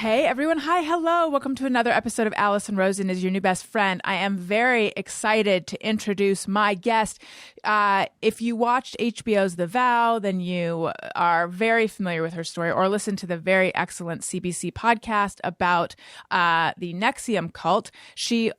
Hey everyone. Hi. Hello. Welcome to another episode of Allison Rosen is your new best friend. I am very excited to introduce my guest. If you watched HBO's The Vow, then you are very familiar with her story, or listen to the very excellent CBC podcast about the NXIVM cult. She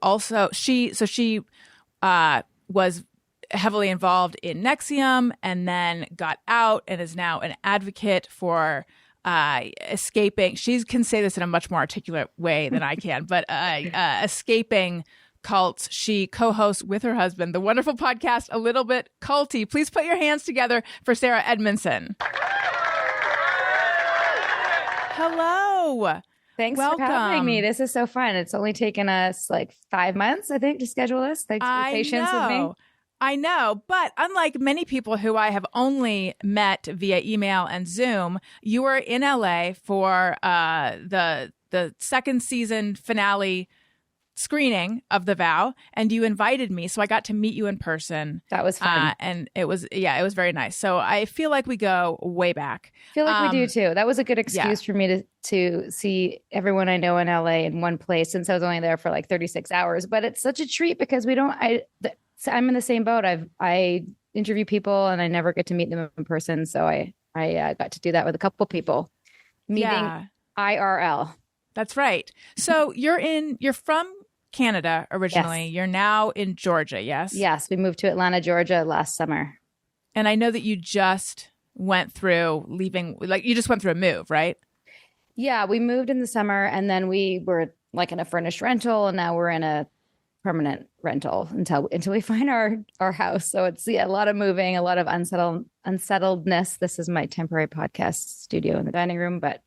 was heavily involved in NXIVM and then got out and is now an advocate for escaping. She can say this in a much more articulate way than I can, but escaping cults. She co-hosts with her husband the wonderful podcast A Little Bit Culty. Please put your hands together for Sarah Edmondson. Hello. Thanks Welcome. for having me. This is so fun. It's only taken us like 5 months, I think, to schedule this. Thanks for your patience with me. I know, but unlike many people who I have only met via email and Zoom, you were in LA for the second season finale screening of The Vow, and you invited me, so I got to meet you in person. That was fun. And it was very nice. So I feel like we go way back. I feel like we do too. That was a good excuse for me to see everyone I know in LA in one place, since I was only there for like 36 hours. But it's such a treat because I'm in the same boat. I interview people and I never get to meet them in person. So I got to do that with a couple people meeting IRL. That's right. So you're from Canada originally. Yes. You're now in Georgia. Yes. Yes. We moved to Atlanta, Georgia last summer. And I know that you just went through a move, right? Yeah. We moved in the summer and then we were like in a furnished rental, and now we're in a permanent rental until we find our house. So it's a lot of moving, a lot of unsettledness. This is my temporary podcast studio in the dining room, but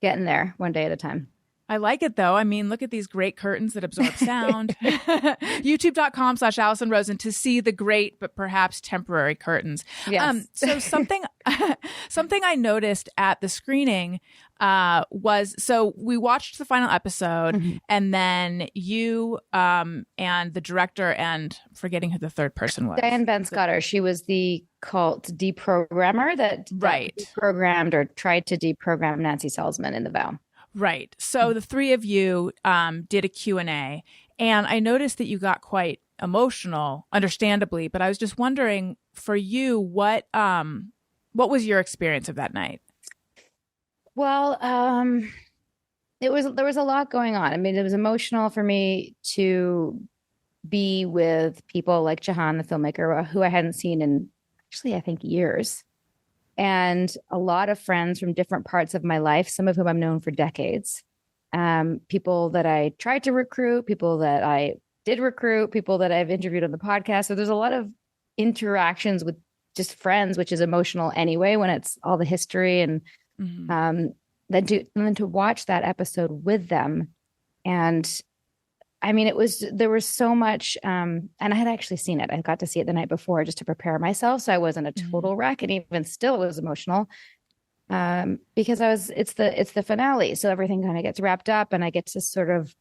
getting there one day at a time. I like it though. I mean, look at these great curtains that absorb sound. YouTube.com/Allison Rosen to see the great but perhaps temporary curtains. Yes. So something I noticed at the screening so we watched the final episode, mm-hmm. and then you and the director, and forgetting who the third person was. Diane Benscotter. She was the cult deprogrammer that deprogrammed or tried to deprogram Nancy Salzman in The Vow. Right. So the three of you did a Q&A, and I noticed that you got quite emotional, understandably, but I was just wondering for you, what was your experience of that night? Well, there was a lot going on. I mean, it was emotional for me to be with people like Jahan, the filmmaker, who I hadn't seen in actually, I think, years. And a lot of friends from different parts of my life, some of whom I've known for decades. People that I tried to recruit, people that I did recruit, people that I've interviewed on the podcast. So there's a lot of interactions with just friends, which is emotional anyway, when it's all the history. And mm-hmm. Then to watch that episode with them. And I mean, there was so much, and I had actually seen it. I got to see it the night before just to prepare myself. So I wasn't a total wreck. And even still, it was emotional because it's the finale. So everything kind of gets wrapped up and I get to sort of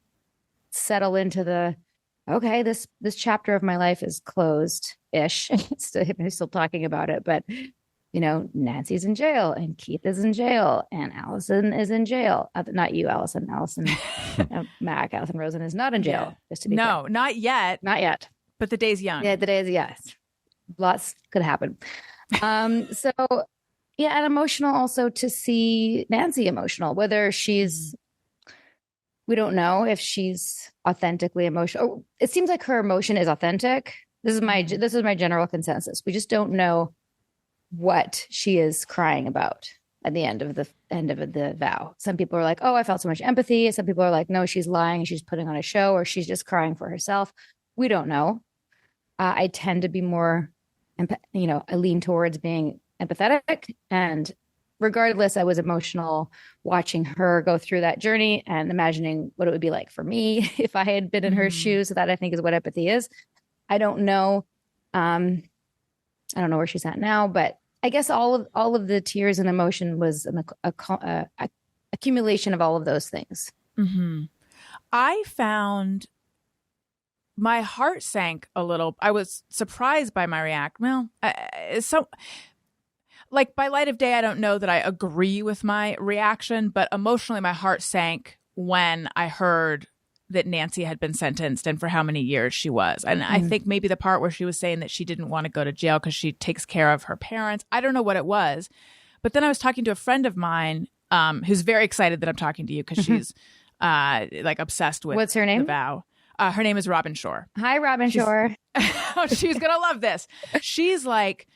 settle into this chapter of my life is closed-ish. I'm still talking about it, but Nancy's in jail and Keith is in jail and Allison is in jail. Not you, Allison. Allison Mack. Allison Rosen is not in jail. Just to be clear. Not yet. Not yet. But the day's young. Yeah, the day is, yes. Lots could happen. And emotional also to see Nancy emotional, whether we don't know if she's authentically emotional. It seems like her emotion is authentic. This is my general consensus. We just don't know what she is crying about at the end of the vow. Some people are like, oh, I felt so much empathy. Some people are like, no, she's lying and she's putting on a show, or she's just crying for herself. We don't know. I tend to be more, I lean towards being empathetic. And regardless, I was emotional watching her go through that journey and imagining what it would be like for me if I had been in her shoes. So that, I think, is what empathy is. I don't know. I don't know where she's at now, but I guess all of the tears and emotion was an accumulation of all of those things. Mm-hmm. I found my heart sank a little. I was surprised by my reaction. Well, like by light of day, I don't know that I agree with my reaction, but emotionally my heart sank when I heard that Nancy had been sentenced and for how many years she was. And I think maybe the part where she was saying that she didn't want to go to jail because she takes care of her parents. I don't know what it was. But then I was talking to a friend of mine who's very excited that I'm talking to you because she's like obsessed with What's her name? The Vow. Her name is Robin Shore. Hi, Robin Shore. She's going to love this. She's like,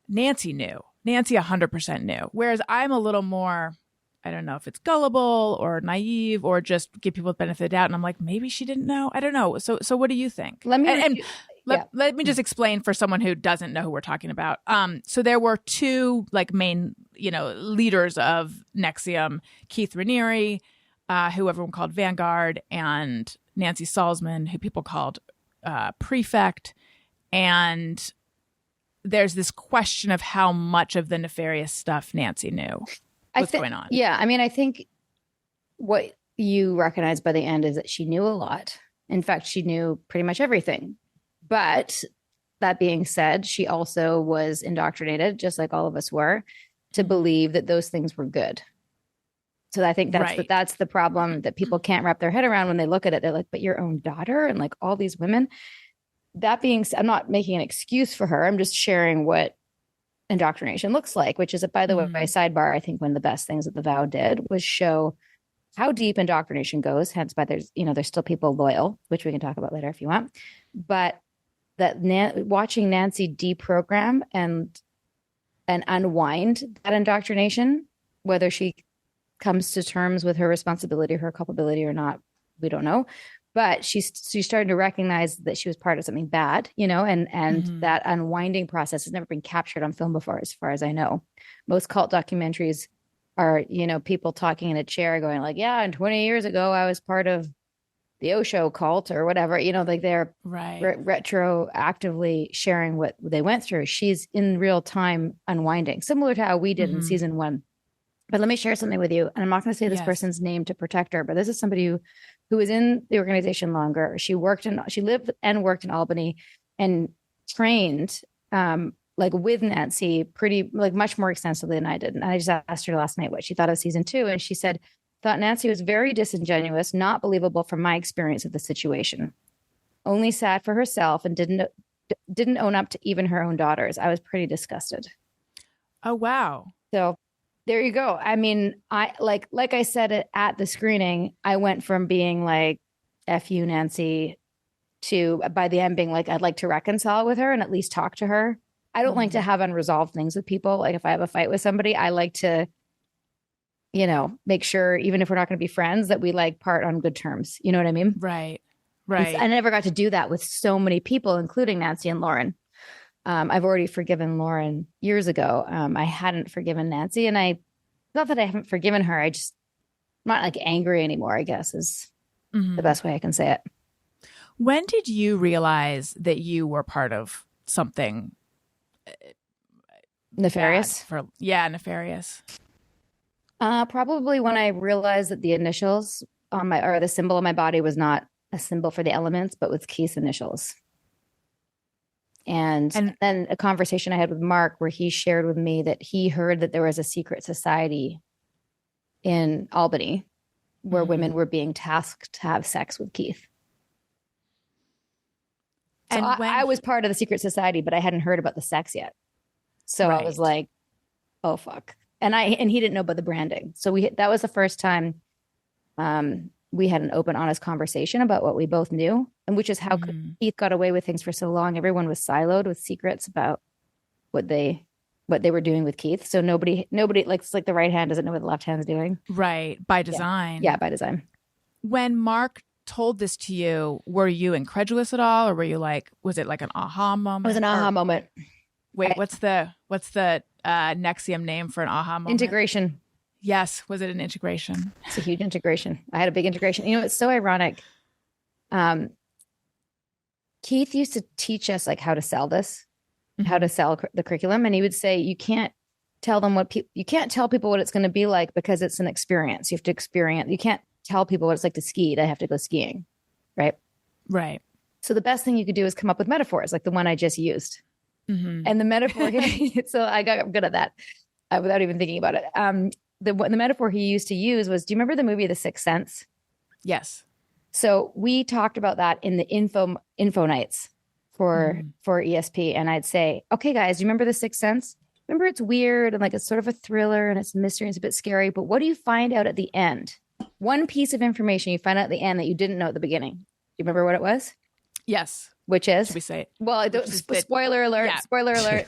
Nancy knew. Nancy 100% knew. Whereas I'm a little more, I don't know if it's gullible or naive or just give people the benefit of the doubt. And I'm like, maybe she didn't know. I don't know. So what do you think? Let me let me just explain for someone who doesn't know who we're talking about. So there were two like main, leaders of NXIVM, Keith Raniere, who everyone called Vanguard, and Nancy Salzman, who people called Prefect. And there's this question of how much of the nefarious stuff Nancy knew. What's going on? Yeah. I mean, I think what you recognize by the end is that she knew a lot. In fact, she knew pretty much everything. But that being said, she also was indoctrinated, just like all of us were, to believe that those things were good. So I think that's the problem that people can't wrap their head around when they look at it. They're like, but your own daughter and like all these women. That being said, I'm not making an excuse for her. I'm just sharing what indoctrination looks like, which is, by the way, sidebar, I think one of the best things that The Vow did was show how deep indoctrination goes. Hence why there's still people loyal, which we can talk about later if you want. But that watching Nancy deprogram and unwind that indoctrination, whether she comes to terms with her responsibility, her culpability or not, we don't know. But she started to recognize that she was part of something bad, and that unwinding process has never been captured on film before, as far as I know. Most cult documentaries are, people talking in a chair going like, yeah, and 20 years ago, I was part of the Osho cult or whatever, like they're retroactively sharing what they went through. She's in real time unwinding, similar to how we did in season 1. But let me share something with you. And I'm not going to say this person's name to protect her, but this is somebody who was in the organization longer. She lived and worked in Albany and trained like with Nancy pretty like much more extensively than I did. And I just asked her last night what she thought of season 2. And she said, thought Nancy was very disingenuous, not believable from my experience of the situation. Only sad for herself and didn't own up to even her own daughters. I was pretty disgusted. Oh, wow. So there you go. I mean, I like I said at the screening, I went from being like, F you, Nancy, to by the end being like, I'd like to reconcile with her and at least talk to her. I don't like to have unresolved things with people. Like if I have a fight with somebody, I like to, make sure, even if we're not going to be friends, that we like part on good terms. You know what I mean? Right. I never got to do that with so many people, including Nancy and Lauren. I've already forgiven Lauren years ago. I hadn't forgiven Nancy, and not that I haven't forgiven her. I'm not like angry anymore, I guess is the best way I can say it. When did you realize that you were part of something nefarious? Nefarious. Probably when I realized that the initials on the symbol on my body was not a symbol for the elements, but with Keith's initials. And then a conversation I had with Mark where he shared with me that he heard that there was a secret society in Albany where women were being tasked to have sex with Keith. So I was part of the secret society, but I hadn't heard about the sex yet. So I was like, oh, fuck. And he didn't know about the branding. So that was the first time we had an open, honest conversation about what we both knew, and which is how Keith got away with things for so long. Everyone was siloed with secrets about what they were doing with Keith. So nobody like, it's like the right hand doesn't know what the left hand is doing. Right. By design. Yeah, by design. When Mark told this to you, were you incredulous at all? Or were you like, was it like an aha moment? It was an aha moment. Wait, what's the NXIVM name for an aha moment? Integration. Yes. Was it an integration? It's a huge integration. I had a big integration. It's so ironic. Keith used to teach us like how to sell this, how to sell the curriculum. And he would say, you can't tell them you can't tell people what it's going to be like because it's an experience. You have to experience. You can't tell people what it's like to ski. They have to go skiing. Right. Right. So the best thing you could do is come up with metaphors like the one I just used. And the metaphor, so I got good at that without even thinking about it. The metaphor he used to use was, do you remember the movie The Sixth Sense? Yes. So we talked about that in the info nights for ESP. And I'd say, okay, guys, do you remember The Sixth Sense? Remember, it's weird and like it's sort of a thriller and it's a mystery and it's a bit scary. But what do you find out at the end? One piece of information you find out at the end that you didn't know at the beginning. Do you remember what it was? Yes. Which is? Should we say it? Well, spoiler alert. Yeah. Spoiler alert.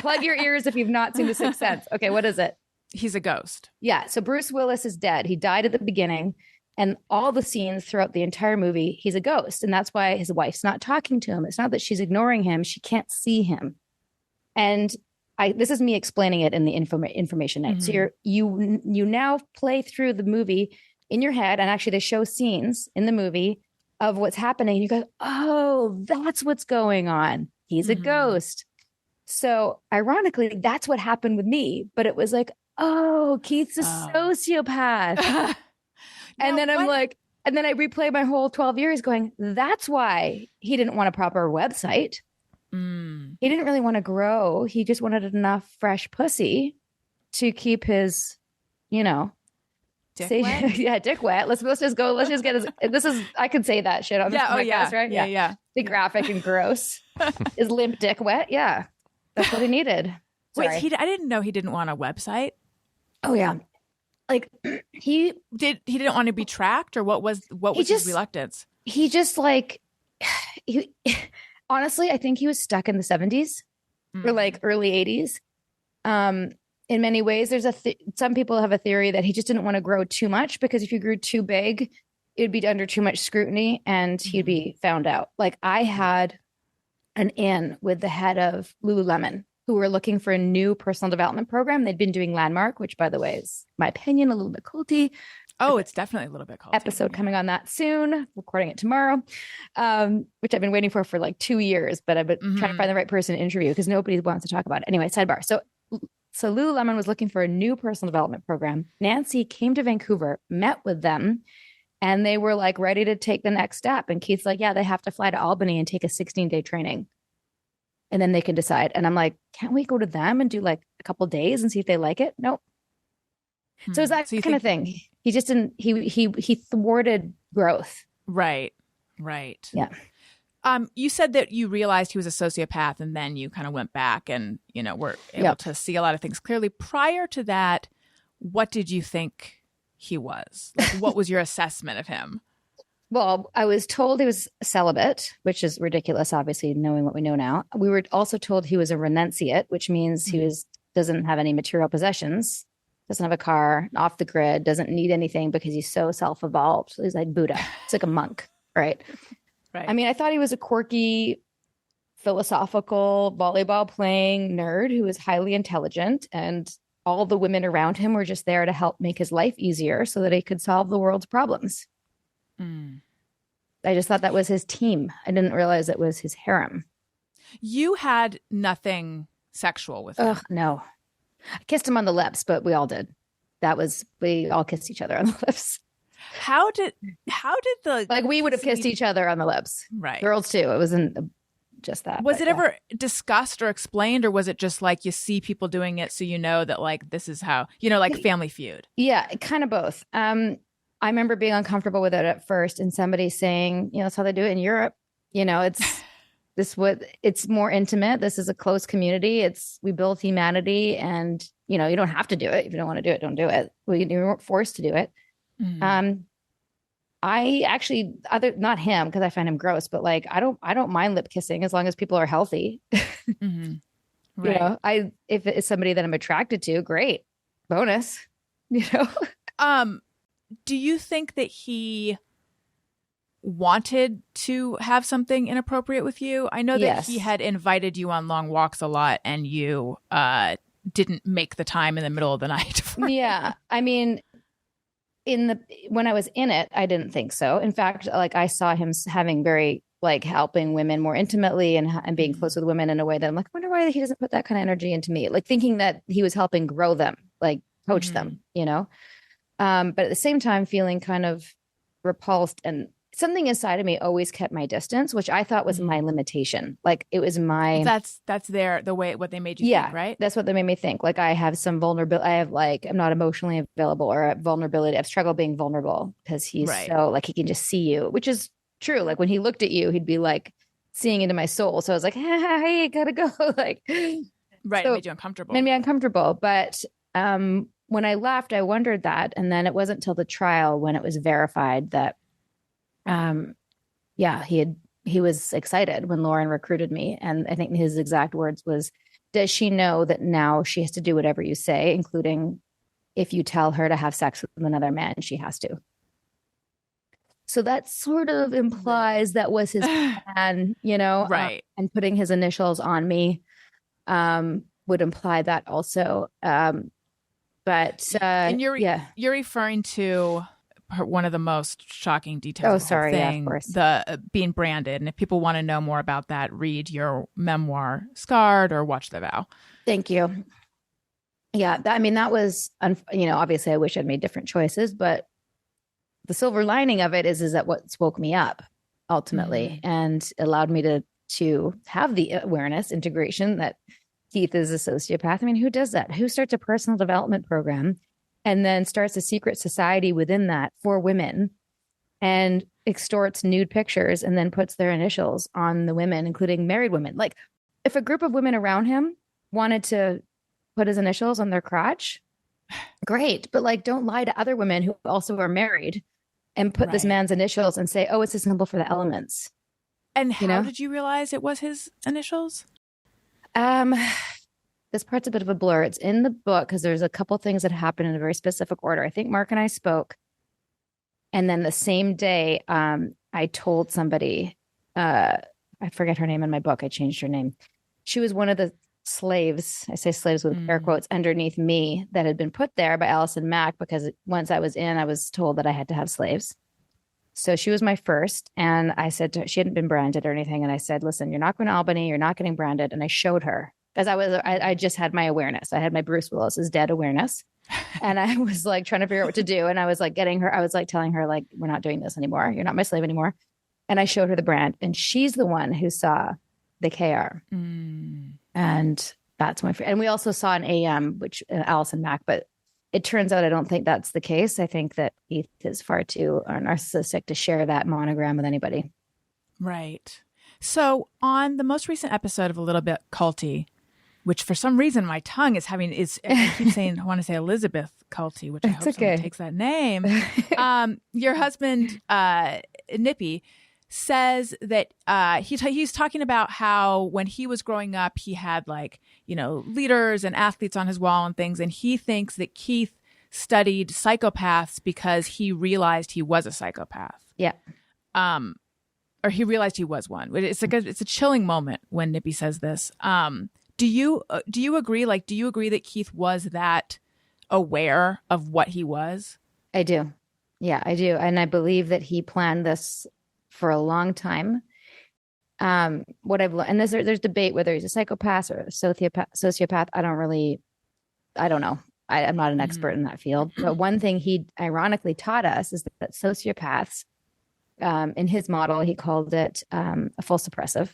plug your ears if you've not seen The Sixth Sense. Okay, what is it? He's a ghost. Yeah. So Bruce Willis is dead. He died at the beginning. And all the scenes throughout the entire movie, he's a ghost. And that's why his wife's not talking to him. It's not that she's ignoring him. She can't see him. And this is me explaining it in the information night. So you now play through the movie in your head. And actually they show scenes in the movie of what's happening. You go, oh, that's what's going on. He's a ghost. So ironically, that's what happened with me. But it was like, oh, Keith's a sociopath. And then I'm like, and then I replay my whole 12 years going, that's why he didn't want a proper website. He didn't really want to grow. He just wanted enough fresh pussy to keep his, dick wet? Yeah, dick wet. Let's just get his, I could say that shit on this podcast, right? Yeah. The graphic and gross. Is limp dick wet? Yeah. That's what he needed. Sorry. Wait, I didn't know he didn't want a website. Oh yeah. Like he didn't want to be tracked, or what was his reluctance? He just like honestly, I think he was stuck in the 70s or like early 80s. In many ways, there's some people have a theory that he just didn't want to grow too much, because if you grew too big, it'd be under too much scrutiny and he'd be found out. Like I had an in with the head of Lululemon, who were looking for a new personal development program. They'd been doing Landmark, which by the way is, my opinion, a little bit culty. Oh, it's definitely a little bit culty. Episode coming on that soon, recording it tomorrow, which I've been waiting for like 2 years, but I've been trying to find the right person to interview because nobody wants to talk about it. Anyway, sidebar. So Lululemon was looking for a new personal development program. Nancy came to Vancouver, met with them, and they were like ready to take the next step. And Keith's like, yeah, they have to fly to Albany and take a 16-day training. And then they can decide. And I'm like, can't we go to them and do like a couple of days and see if they like it? Nope. So it's that kind of thing. He just didn't, he thwarted growth. Right. Yeah. You said that you realized he was a sociopath and then you kind of went back and, were able to see a lot of things clearly. Prior to that, what did you think he was? Like, what was your assessment of him? Well, I was told he was celibate, which is ridiculous, obviously, knowing what we know now. We were also told he was a renunciate, which means he doesn't have any material possessions, doesn't have a car, off the grid, doesn't need anything because he's so self-evolved. So he's like Buddha. It's like a monk, right? Right. I mean, I thought he was a quirky, philosophical, volleyball playing nerd who was highly intelligent, and all the women around him were just there to help make his life easier so that he could solve the world's problems. I just thought that was his team. I didn't realize it was his harem. You had nothing sexual with him. Ugh, no. I kissed him on the lips, but we all did. We all kissed each other on the lips. How did the like we would have kissed each other on the lips, right? Girls too. It wasn't just that. Was it ever discussed or explained, or was it just like you see people doing it, so you know that like this is how like Family Feud? Yeah, kind of both. I remember being uncomfortable with it at first, and somebody saying, that's how they do it in Europe. It's more intimate. This is a close community. We build humanity, and you don't have to do it. If you don't want to do it, don't do it. You weren't forced to do it. I actually, not him because I find him gross, but like I don't mind lip kissing as long as people are healthy. Right. If it's somebody that I'm attracted to, great, bonus. Do you think that he wanted to have something inappropriate with you? I know that he had invited you on long walks a lot, and you didn't make the time in the middle of the night. Yeah, I mean, when I was in it, I didn't think so. In fact, like I saw him having very like helping women more intimately and being close with women in a way that I'm like, I wonder why he doesn't put that kind of energy into me. Like thinking that he was helping grow them, like coach them, But at the same time, feeling kind of repulsed and something inside of me always kept my distance, which I thought was my limitation. Like it was my that's what they made you think, right? That's what they made me think. Like I have some vulnerability. I have like I'm not emotionally available or vulnerability. I've struggled being vulnerable because he's so like he can just see you, which is true. Like when he looked at you, he'd be like seeing into my soul. So I was like, hey, gotta go. Like right, so it made you uncomfortable. Made me uncomfortable. But when I left, I wondered that, and then it wasn't till the trial when it was verified that he was excited when Lauren recruited me. And I think his exact words was, does she know that now she has to do whatever you say, including if you tell her to have sex with another man, she has to. So that sort of implies that was his plan, you know, right. And putting his initials on me would imply that also. And you're referring to one of the most shocking details of the whole thing, of course. The being branded. And if people want to know more about that, read your memoir, Scarred, or watch The Vow. Thank you. Yeah, that was, obviously I wish I'd made different choices, but the silver lining of it is that what woke me up ultimately and allowed me to have the awareness integration that Keith is a sociopath. I mean, who does that? Who starts a personal development program and then starts a secret society within that for women and extorts nude pictures and then puts their initials on the women, including married women? Like if a group of women around him wanted to put his initials on their crotch, great. But like, don't lie to other women who also are married and put this man's initials and say, oh, it's a symbol for the elements. And how did you realize it was his initials? This part's a bit of a blur. It's in the book because there's a couple things that happened in a very specific order. I think Mark and I spoke. And then the same day, I told somebody, I forget her name in my book. I changed her name. She was one of the slaves. I say slaves with air quotes underneath me that had been put there by Allison Mack because once I was in, I was told that I had to have slaves. So she was my first. And I said to her, she hadn't been branded or anything. And I said, listen, you're not going to Albany. You're not getting branded. And I showed her because I just had my awareness. I had my Bruce Willis's dead awareness. And I was like trying to figure out what to do. And I was like telling her, like, we're not doing this anymore. You're not my slave anymore. And I showed her the brand and she's the one who saw the KR. And that's my friend. And we also saw an AM, which Allison Mack, but it turns out I don't think that's the case. I think that Keith is far too narcissistic to share that monogram with anybody. Right. So on the most recent episode of A Little Bit Culty, which for some reason my tongue I keep saying, I want to say Elizabeth Culty, which I hope someone takes that name. Your husband, Nippy, says that he's talking about how when he was growing up, he had leaders and athletes on his wall and things. And he thinks that Keith studied psychopaths because he realized he was a psychopath. Yeah. Or he realized he was one. It's it's a chilling moment when Nippy says this. Do you agree? Do you agree that Keith was that aware of what he was? I do. Yeah, I do. And I believe that he planned this for a long time. What I've learned, and there's debate whether he's a psychopath or a sociopath. I don't know. I'm not an expert in that field. But one thing he ironically taught us is that sociopaths, in his model, he called it a full suppressive.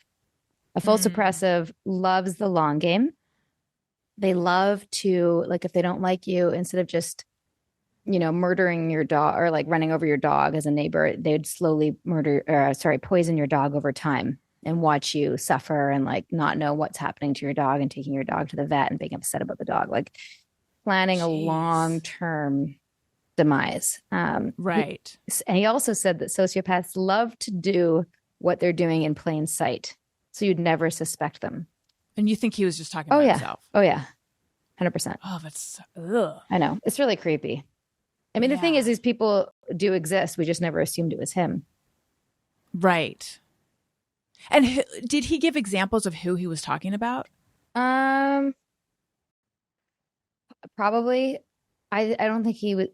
A full suppressive loves the long game. They love to, if they don't like you, instead of just, murdering your dog or running over your dog as a neighbor, they'd slowly poison your dog over time and watch you suffer and not know what's happening to your dog and taking your dog to the vet and being upset about the dog, planning a long-term demise. Right. And he also said that sociopaths love to do what they're doing in plain sight. So you'd never suspect them. And you think he was just talking about himself? Oh, yeah. 100%. Oh, that's... Ugh. I know. It's really creepy. I mean, the thing is, these people do exist. We just never assumed it was him. Right. And did he give examples of who he was talking about? Probably. I don't think he would...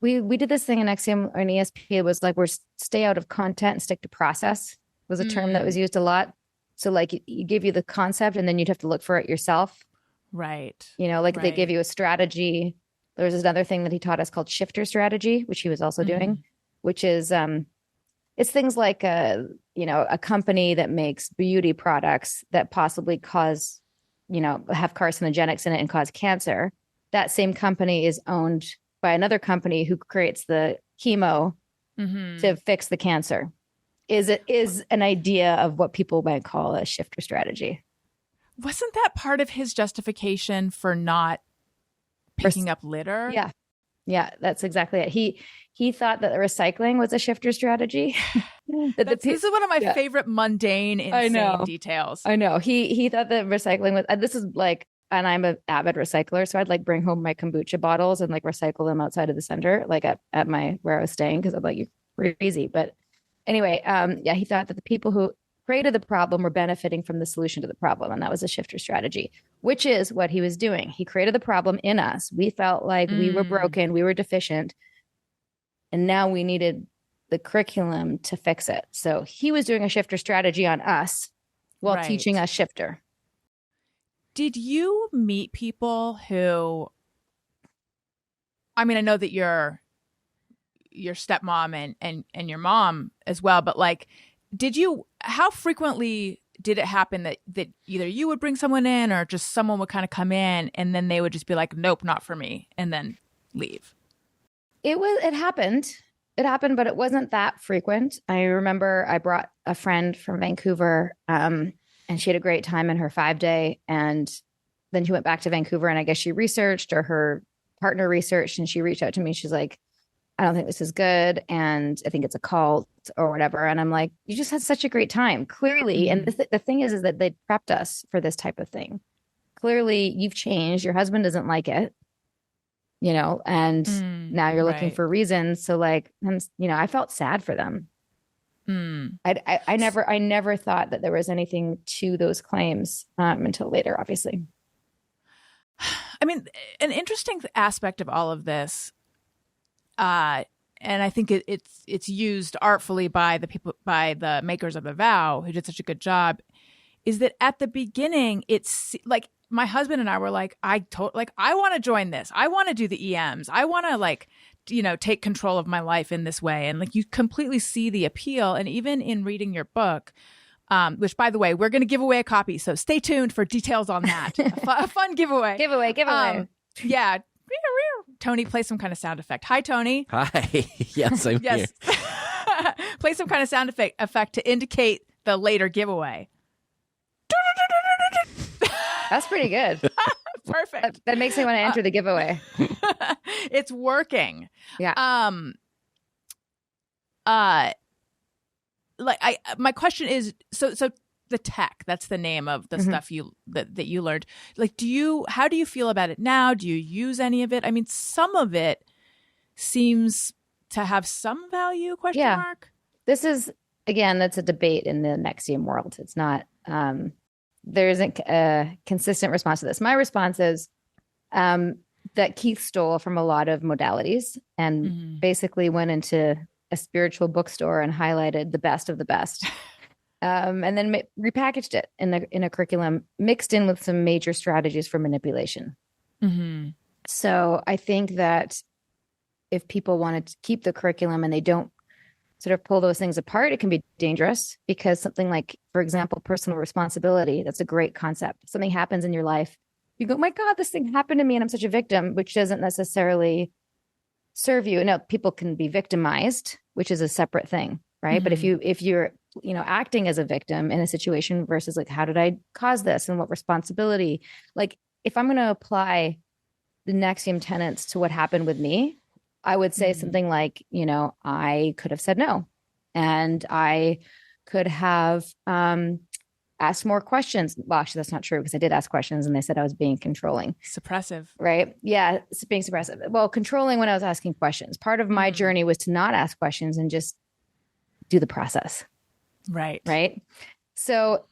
We did this thing in NXIVM or in ESP. It was we're stay out of content and stick to process was a term that was used a lot. So you give you the concept and then you'd have to look for it yourself. Right. They give you a strategy. There's another thing that he taught us called shifter strategy, which he was also doing, which is it's things like a company that makes beauty products that possibly cause, have carcinogenics in it and cause cancer. That same company is owned by another company who creates the chemo to fix the cancer. Is an idea of what people might call a shifter strategy. Wasn't that part of his justification for not picking up litter? Yeah. Yeah, that's exactly it. He thought that recycling was a shifter strategy. This is one of my favorite mundane, insane details. I know. He thought that recycling was, this is like, and I'm an avid recycler, so I'd like bring home my kombucha bottles and like recycle them outside of the center, like at my, where I was staying, because I'm like, you're crazy. But anyway, he thought that the people who created the problem were benefiting from the solution to the problem. And that was a shifter strategy, which is what he was doing. He created the problem in us. We felt like we were broken, we were deficient, and now we needed the curriculum to fix it. So he was doing a shifter strategy on us while teaching us shifter. Did you meet people who, I mean, I know that your stepmom and your mom as well, but like, how frequently did it happen that either you would bring someone in or just someone would kind of come in and then they would just be like, nope, not for me, and then leave? It happened, but it wasn't that frequent. I remember I brought a friend from Vancouver, and she had a great time in her 5-day. And then she went back to Vancouver, and I guess she researched, or her partner researched, and she reached out to me. She's like, I don't think this is good, and I think it's a cult or whatever. And I'm like, you just had such a great time, clearly. And the thing is that they prepped us for this type of thing. Clearly, you've changed. Your husband doesn't like it, and now you're looking for reasons. So like, I felt sad for them. I never thought that there was anything to those claims until later, obviously. I mean, an interesting aspect of all of this, and I think it's used artfully by the makers of the vow, who did such a good job, is that at the beginning, it's like my husband and I were like, I want to join this. I want to do the EMs. I want to take control of my life in this way. And like, you completely see the appeal. And even in reading your book, which by the way, we're going to give away a copy. So stay tuned for details on that. a fun giveaway. Giveaway. Yeah. Tony, play some kind of sound effect. Hi, Tony. Hi. Yes, I'm here. Play some kind of sound effect to indicate the later giveaway. That's pretty good. Perfect. That makes me want to enter the giveaway. It's working. Yeah. My question is, so the tech, that's the name of the stuff that you learned. Like, how do you feel about it now? Do you use any of it? I mean, some of it seems to have some value, question mark. This is, again, that's a debate in the NXIVM world. It's not, there isn't a consistent response to this. My response is that Keith stole from a lot of modalities and basically went into a spiritual bookstore and highlighted the best of the best. And then repackaged it in a curriculum, mixed in with some major strategies for manipulation. So I think that if people want to keep the curriculum and they don't sort of pull those things apart, it can be dangerous, because something like, for example, personal responsibility, that's a great concept. Something happens in your life, you go, my God, this thing happened to me and I'm such a victim, which doesn't necessarily serve you. Now, people can be victimized, which is a separate thing, right? But if you're acting as a victim in a situation versus like, how did I cause this and what responsibility? Like, if I'm going to apply the NXIVM tenets to what happened with me, I would say something like, I could have said no, and I could have asked more questions. Well, actually, that's not true, because I did ask questions and they said I was being controlling. Suppressive. Right. Yeah. It's being suppressive. Well, controlling when I was asking questions. Part of my journey was to not ask questions and just do the process. Right. Right. So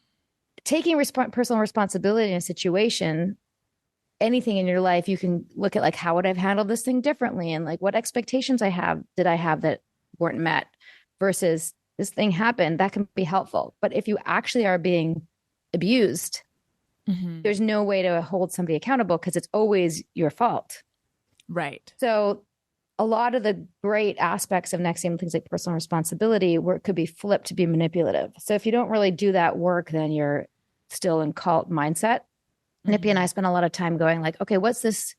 taking personal responsibility in a situation, anything in your life, you can look at like, how would I have handled this thing differently? And like, what expectations did I have that weren't met, versus this thing happened. That can be helpful. But if you actually are being abused, there's no way to hold somebody accountable, because it's always your fault. Right. So a lot of the great aspects of NXIVM, things like personal responsibility, where it could be flipped to be manipulative. So if you don't really do that work, then you're still in cult mindset. Nippy and I spent a lot of time going like, okay, what's this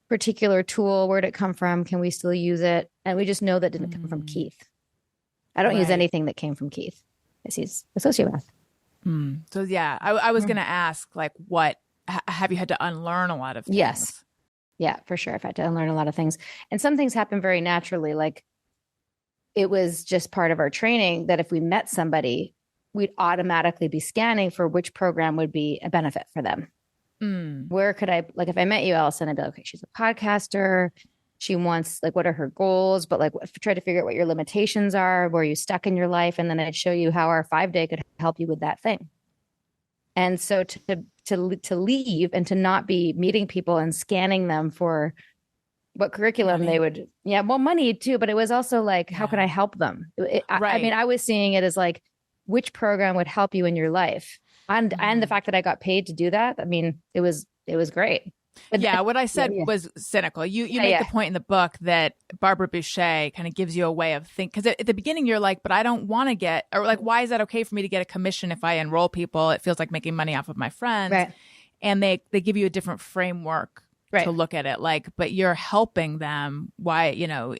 particular tool? Where'd it come from? Can we still use it? And we just know that didn't come from Keith. I don't use anything that came from Keith, because he's a sociopath. So yeah, I was going to ask, like, what have you had to unlearn a lot of things? Yes. Yeah, for sure. I've had to unlearn a lot of things. And some things happen very naturally. Like, it was just part of our training that if we met somebody, we'd automatically be scanning for which program would be a benefit for them. Where could I, like, if I met you, Allison, I'd be like, okay, she's a podcaster. She wants, like, what are her goals? But like, try to figure out what your limitations are. Where are you stuck in your life? And then I'd show you how our 5-day could help you with that thing. And so to leave and to not be meeting people and scanning them for what curriculum they would, money too, but it was also like, how can I help them? I mean, I was seeing it as like, which program would help you in your life? And the fact that I got paid to do that, I mean, it was great. But what I said was cynical. You make the point in the book that Barbara Boucher kind of gives you a way of thinking. Because at the beginning, you're like, but I don't want to get, or like, why is that okay for me to get a commission if I enroll people? It feels like making money off of my friends. Right. And they give you a different framework to look at it. Like, but you're helping them. Why,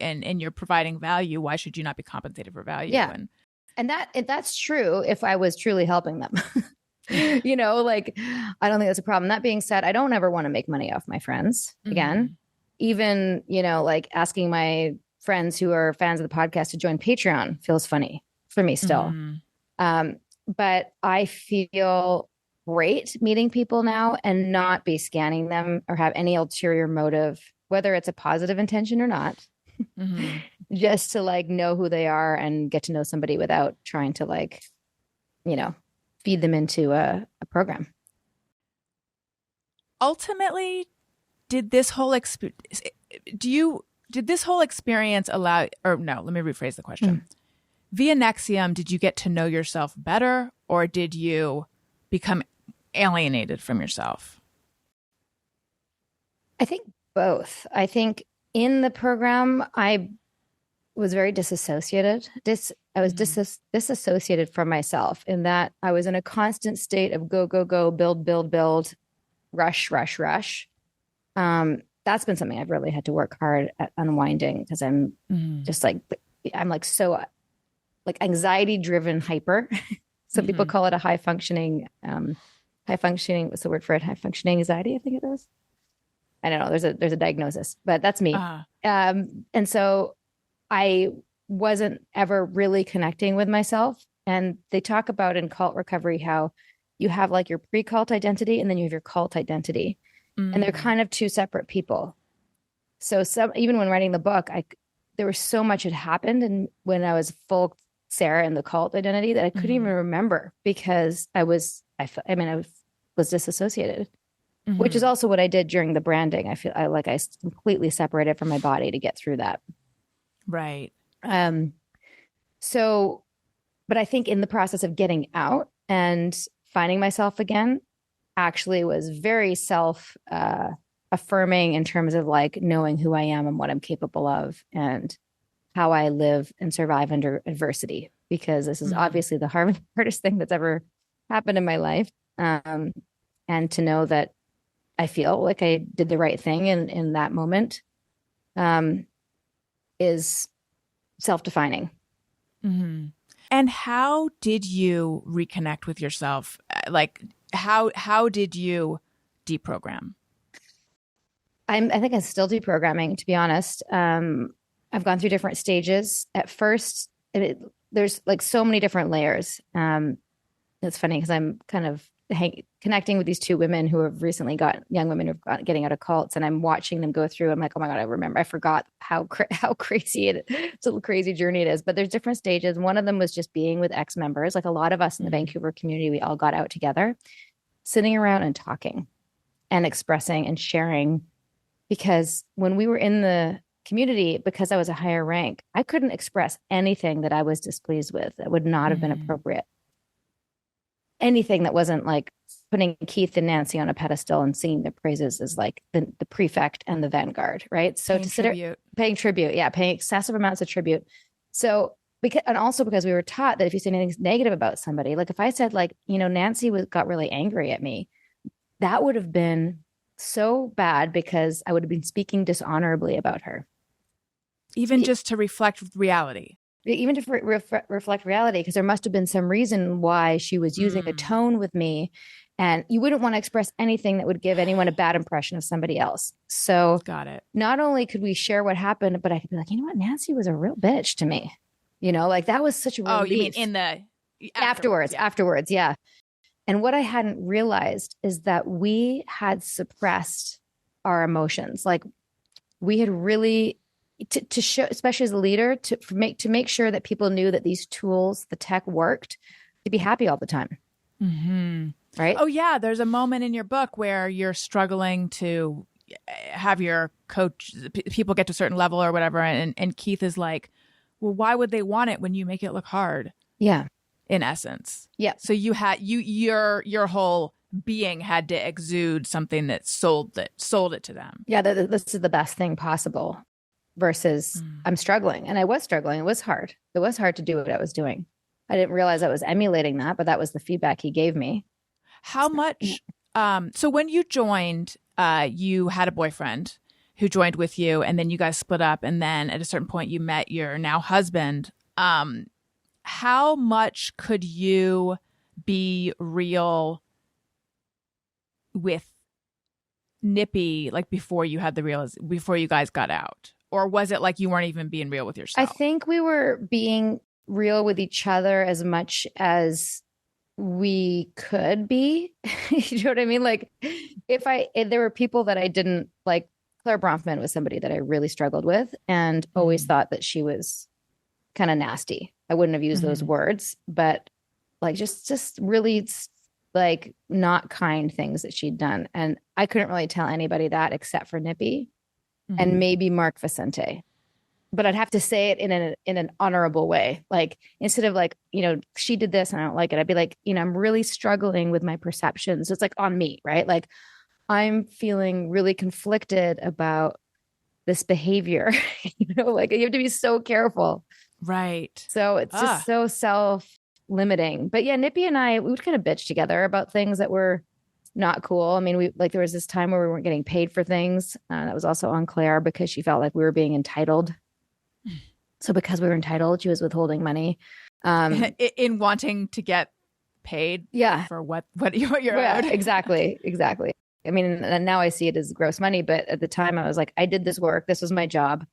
and you're providing value. Why should you not be compensated for value? Yeah. And that's true if I was truly helping them. Like, I don't think that's a problem. That being said, I don't ever want to make money off my friends again. Even, like, asking my friends who are fans of the podcast to join Patreon feels funny for me still. But I feel great meeting people now and not be scanning them or have any ulterior motive, whether it's a positive intention or not. Just to, like, know who they are and get to know somebody without trying to, like, feed them into a program. Ultimately, did this whole experience allow, or no, let me rephrase the question. Via NXIVM, did you get to know yourself better, or did you become alienated from yourself? I think both. I think in the program, I was very disassociated. I was disassociated from myself, in that I was in a constant state of go, go, go, build, build, build, rush, rush, rush. That's been something I've really had to work hard at unwinding, because I'm just like, I'm like so like anxiety driven hyper. Some people call it a high functioning, what's the word for it? High functioning anxiety, I think it is. I don't know. There's a diagnosis, but that's me. And so I wasn't ever really connecting with myself. And they talk about in cult recovery how you have like your pre-cult identity and then you have your cult identity. And they're kind of two separate people. So even when writing the book, there was so much had happened, and when I was full Sarah in the cult identity, that I couldn't even remember, because I was disassociated, which is also what I did during the branding. I feel I completely separated from my body to get through that. Right. So, but I think in the process of getting out and finding myself again, actually was very affirming in terms of like knowing who I am and what I'm capable of and how I live and survive under adversity, because this is obviously the hardest thing that's ever happened in my life. And to know that I feel like I did the right thing in that moment is self-defining. And how did you reconnect with yourself? Like, how did you deprogram? I think I'm still deprogramming, to be honest. I've gone through different stages. At first, there's like so many different layers. It's funny because I'm kind of connecting with these two women who have recently young women who've got getting out of cults, and I'm watching them go through. I'm like, oh my God, I forgot how crazy it's a crazy journey it is. But there's different stages. One of them was just being with ex-members. Like a lot of us in the Vancouver community, we all got out together, sitting around and talking and expressing and sharing. Because when we were in the community, because I was a higher rank, I couldn't express anything that I was displeased with that would not have been appropriate. anything that wasn't like putting Keith and Nancy on a pedestal and singing their praises as like the prefect and the vanguard, right? So paying tribute, paying excessive amounts of tribute. So and also because we were taught that if you say anything negative about somebody, like if I said like, Nancy got really angry at me, that would have been so bad because I would have been speaking dishonorably about her. Even just to reflect reality. Even to reflect reality, because there must have been some reason why she was using a tone with me. And you wouldn't want to express anything that would give anyone a bad impression of somebody else. So got it. Not only could we share what happened, but I could be like, you know what? Nancy was a real bitch to me. Like that was such a relief. Oh, you mean in the afterwards. Yeah. And what I hadn't realized is that we had suppressed our emotions. Like we had really to show, especially as a leader, to make sure that people knew that these tools, the tech worked, to be happy all the time. Mm-hmm. Right? Oh yeah, there's a moment in your book where you're struggling to have your coach, people get to a certain level or whatever, and Keith is like, well, why would they want it when you make it look hard? Yeah. In essence. Yeah. So you had your whole being had to exude something that sold it to them. Yeah, this is the best thing possible versus I'm struggling. And I was struggling. It was hard. It was hard to do what I was doing. I didn't realize I was emulating that, but that was the feedback he gave me. How much? So when you joined, you had a boyfriend who joined with you, and then you guys split up, and then at a certain point you met your now husband. How much could you be real with Nippy, like before you guys got out? Or was it like you weren't even being real with yourself? I think we were being real with each other as much as we could be. You know what I mean? Like if there were people that I didn't like, Claire Bronfman was somebody that I really struggled with and always thought that she was kind of nasty. I wouldn't have used those words, but like just really like not kind things that she'd done. And I couldn't really tell anybody that except for Nippy and maybe Mark Vicente. But I'd have to say it in an honorable way. Like instead of like, she did this and I don't like it, I'd be like, I'm really struggling with my perceptions. So it's like on me, right? Like I'm feeling really conflicted about this behavior. Like you have to be so careful. Right. So it's just so self-limiting. But yeah, Nippy and I, we would kind of bitch together about things that were not cool. I mean, there was this time where we weren't getting paid for things. That was also on Claire because she felt like we were being entitled. So because we were entitled, she was withholding money. In wanting to get paid for what you're owed. Exactly. I mean, and now I see it as gross money. But at the time I was like, I did this work. This was my job.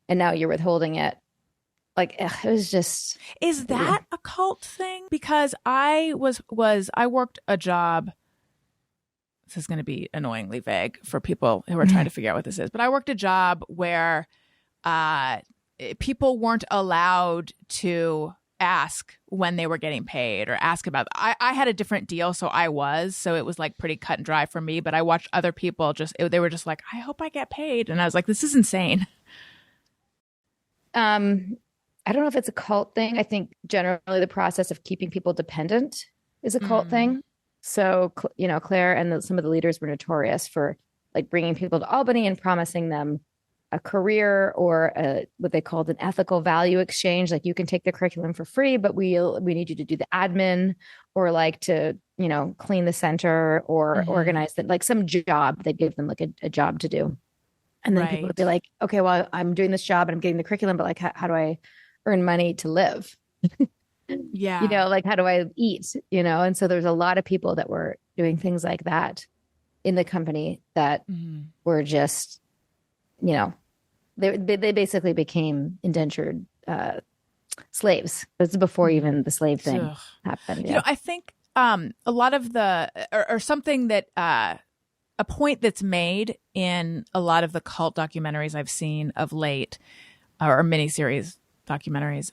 And now you're withholding it. Like, it was just. Is that a cult thing? Because I worked a job. This is going to be annoyingly vague for people who are trying to figure out what this is. But I worked a job where people weren't allowed to ask when they were getting paid or ask about. I had a different deal, so it was like pretty cut and dry for me. But I watched other people they were just like, I hope I get paid, and I was like, this is insane. I don't know if it's a cult thing. I think generally the process of keeping people dependent is a cult thing. So, Claire and some of the leaders were notorious for like bringing people to Albany and promising them a career or what they called an ethical value exchange. Like you can take the curriculum for free, but we need you to do the admin or like to, clean the center or organize that, like some job. They'd give them like a job to do. And then people would be like, okay, well, I'm doing this job and I'm getting the curriculum, but like, how do I earn money to live? Yeah. Like how do I eat, And so there's a lot of people that were doing things like that in the company that were just, they basically became indentured slaves. This is before even the slave thing happened. Yeah. I think a lot of or something that a point that's made in a lot of the cult documentaries I've seen of late, or miniseries documentaries,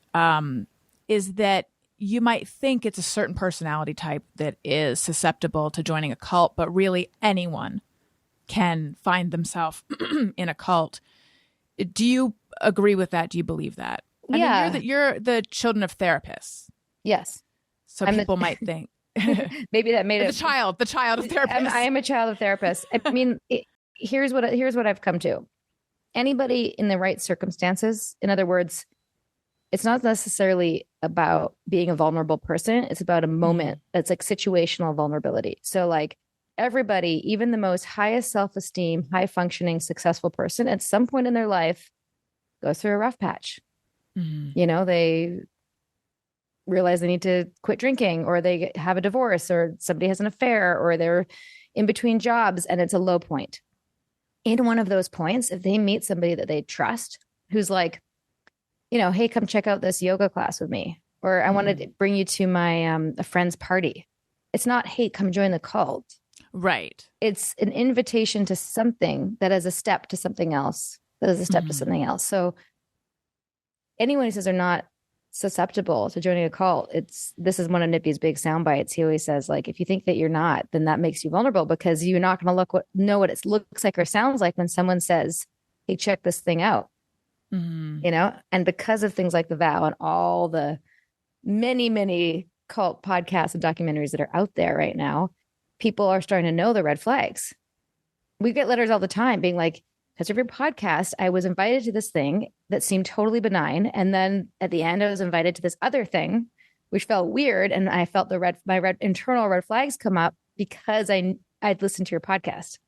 is that you might think it's a certain personality type that is susceptible to joining a cult, but really anyone can find themselves in a cult. Do you agree with that? Do you believe that? Yeah. I mean, you're the children of therapists. Yes. So people might think. Maybe that made it the child of therapists. I am a child of therapists. I mean, here's what I've come to. Anybody in the right circumstances, in other words, it's not necessarily about being a vulnerable person. It's about a moment that's like situational vulnerability. So like everybody, even the most highest self-esteem, high functioning, successful person at some point in their life goes through a rough patch. You know, they realize they need to quit drinking, or they have a divorce, or somebody has an affair, or they're in between jobs and it's a low point. In one of those points, if they meet somebody that they trust, who's like, you know, hey, come check out this yoga class with me, or I want to bring you to my a friend's party. It's not, hey, come join the cult. Right. It's an invitation to something that is a step to something else. That is a step to something else. So anyone who says they're not susceptible to joining a cult, this is one of Nippy's big sound bites. He always says, like, if you think that you're not, then that makes you vulnerable, because you're not going to know what it looks like or sounds like when someone says, hey, check this thing out. You know, and because of things like The Vow and all the many cult podcasts and documentaries that are out there right now, people are starting to know the red flags. We get letters all the time being like, because of your podcast, I was invited to this thing that seemed totally benign. And then at the end, I was invited to this other thing, which felt weird. And I felt my internal red flags come up because I'd listened to your podcast.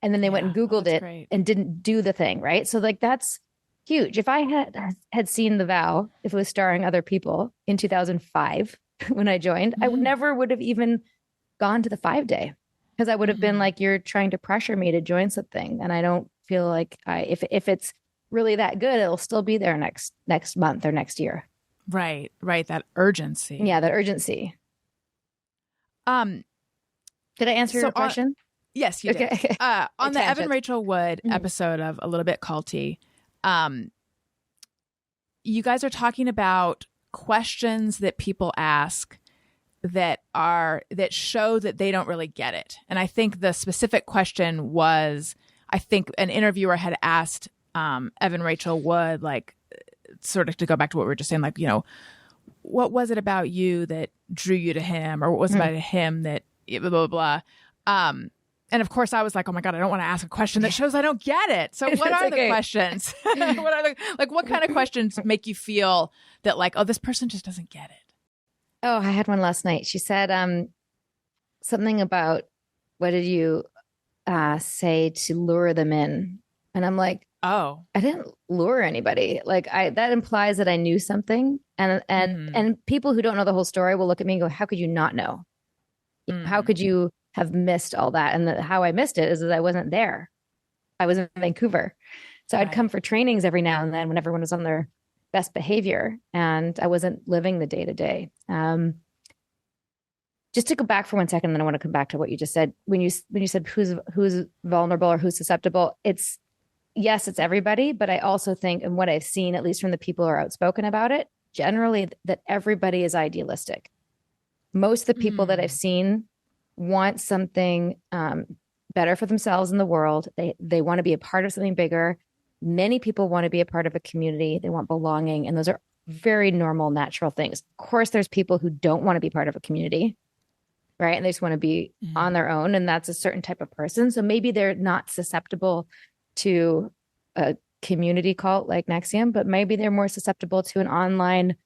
And then they went and Googled it and didn't do the thing. Right. So like, that's huge. If I had seen The Vow, if it was starring other people in 2005, when I joined, I never would have even gone to the 5-day, because I would have been like, you're trying to pressure me to join something. And I don't feel like if it's really that good, it'll still be there next month or next year. Right. That urgency. Yeah, that urgency. Did I answer your question? Yes, you did. Okay. On the Evan Rachel Wood episode of A Little Bit Culty, you guys are talking about questions that people ask that show that they don't really get it. And I think the specific question was, I think an interviewer had asked Evan Rachel Wood, like, sort of to go back to what we were just saying, like, you know, what was it about you that drew you to him, or what was it about him that blah, blah, blah. And of course I was like, oh my God, I don't want to ask a question that shows I don't get it. So what are the questions? What kind of questions make you feel that like, oh, this person just doesn't get it? Oh, I had one last night. She said something about, what did you say to lure them in? And I'm like, oh, I didn't lure anybody. Like that implies that I knew something. And people who don't know the whole story will look at me and go, how could you not know? How could you have missed all that? And how I missed it is that I wasn't there. I was in Vancouver. So I'd come for trainings every now and then when everyone was on their best behavior, and I wasn't living the day to day. Just to go back for 1 second, and then I want to come back to what you just said. When you said who's vulnerable or who's susceptible, it's everybody. But I also think, and what I've seen, at least from the people who are outspoken about it, generally that everybody is idealistic. Most of the people that I've seen want something better for themselves in the world. They want to be a part of something bigger. Many people want to be a part of a community. They want belonging. And those are very normal, natural things. Of course, there's people who don't want to be part of a community, right? And they just want to be on their own. And that's a certain type of person. So maybe they're not susceptible to a community cult like NXIVM, but maybe they're more susceptible to an online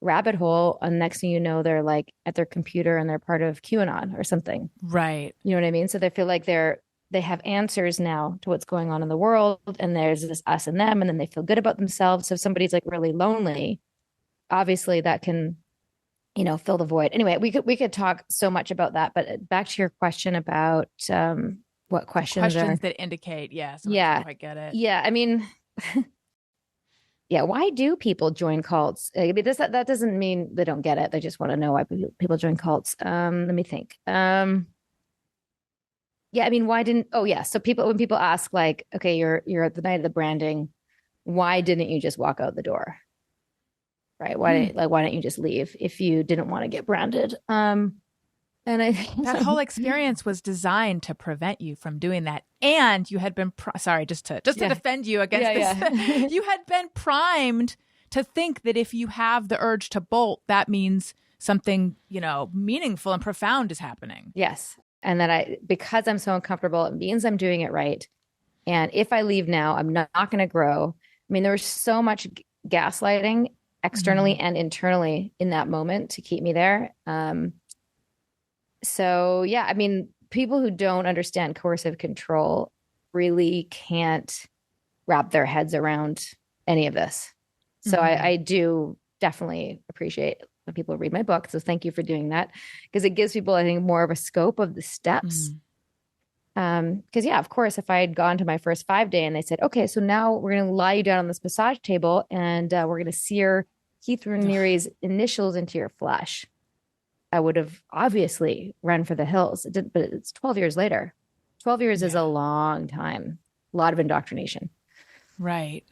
rabbit hole. And next thing you know, they're like at their computer and they're part of QAnon or something. Right. You know what I mean? So they feel like they have answers now to what's going on in the world, and there's this us and them, and then they feel good about themselves. So if somebody's like really lonely, obviously that can, you know, fill the void. Anyway, we could talk so much about that, but back to your question about what questions that indicate, I get it. Yeah, I mean, yeah, why do people join cults? I mean, that doesn't mean they don't get it. They just want to know why people join cults. Let me think. Yeah, I mean, why didn't? Oh, yeah. So when people ask, like, okay, you're at the night of the branding, why didn't you just walk out the door? Right? Why didn't you just leave if you didn't want to get branded? And that whole experience was designed to prevent you from doing that, and you had been just to defend you against this. You had been primed to think that if you have the urge to bolt, that means something, meaningful and profound is happening. Yes. And that because I'm so uncomfortable, it means I'm doing it right. And if I leave now, I'm not going to grow. I mean, there was so much gaslighting externally and internally in that moment to keep me there. So yeah, I mean, people who don't understand coercive control really can't wrap their heads around any of this. So I do definitely appreciate when people read my book. So thank you for doing that, because it gives people, I think, more of a scope of the steps. Because yeah, of course, if I had gone to my first 5 day and they said, okay, so now we're going to lie you down on this massage table and we're going to sear Keith Raniere's initials into your flesh, I would have obviously run for the hills. But it's 12 years later. 12 years is a long time. A lot of indoctrination. Right.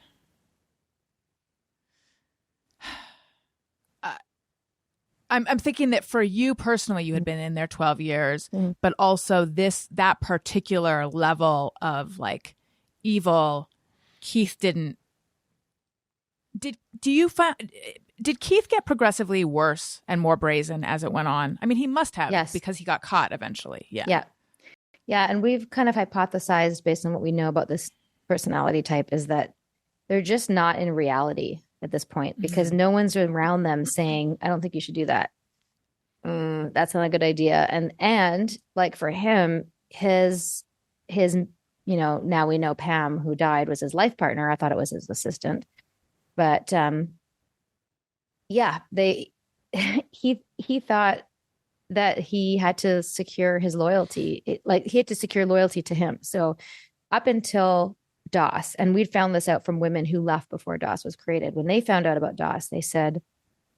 I'm thinking that for you personally, you had been in there 12 years, but also that particular level of like evil, Keith didn't. Did Keith get progressively worse and more brazen as it went on? I mean, he must have, because he got caught eventually. Yeah. And we've kind of hypothesized based on what we know about this personality type is that they're just not in reality at this point, because no one's around them saying, I don't think you should do that. That's not a good idea. And like for him, his, now we know Pam, who died, was his life partner. I thought it was his assistant, but, he thought that he had to secure his loyalty. He had to secure loyalty to him. So up until DOS, and we'd found this out from women who left before DOS was created. When they found out about DOS, they said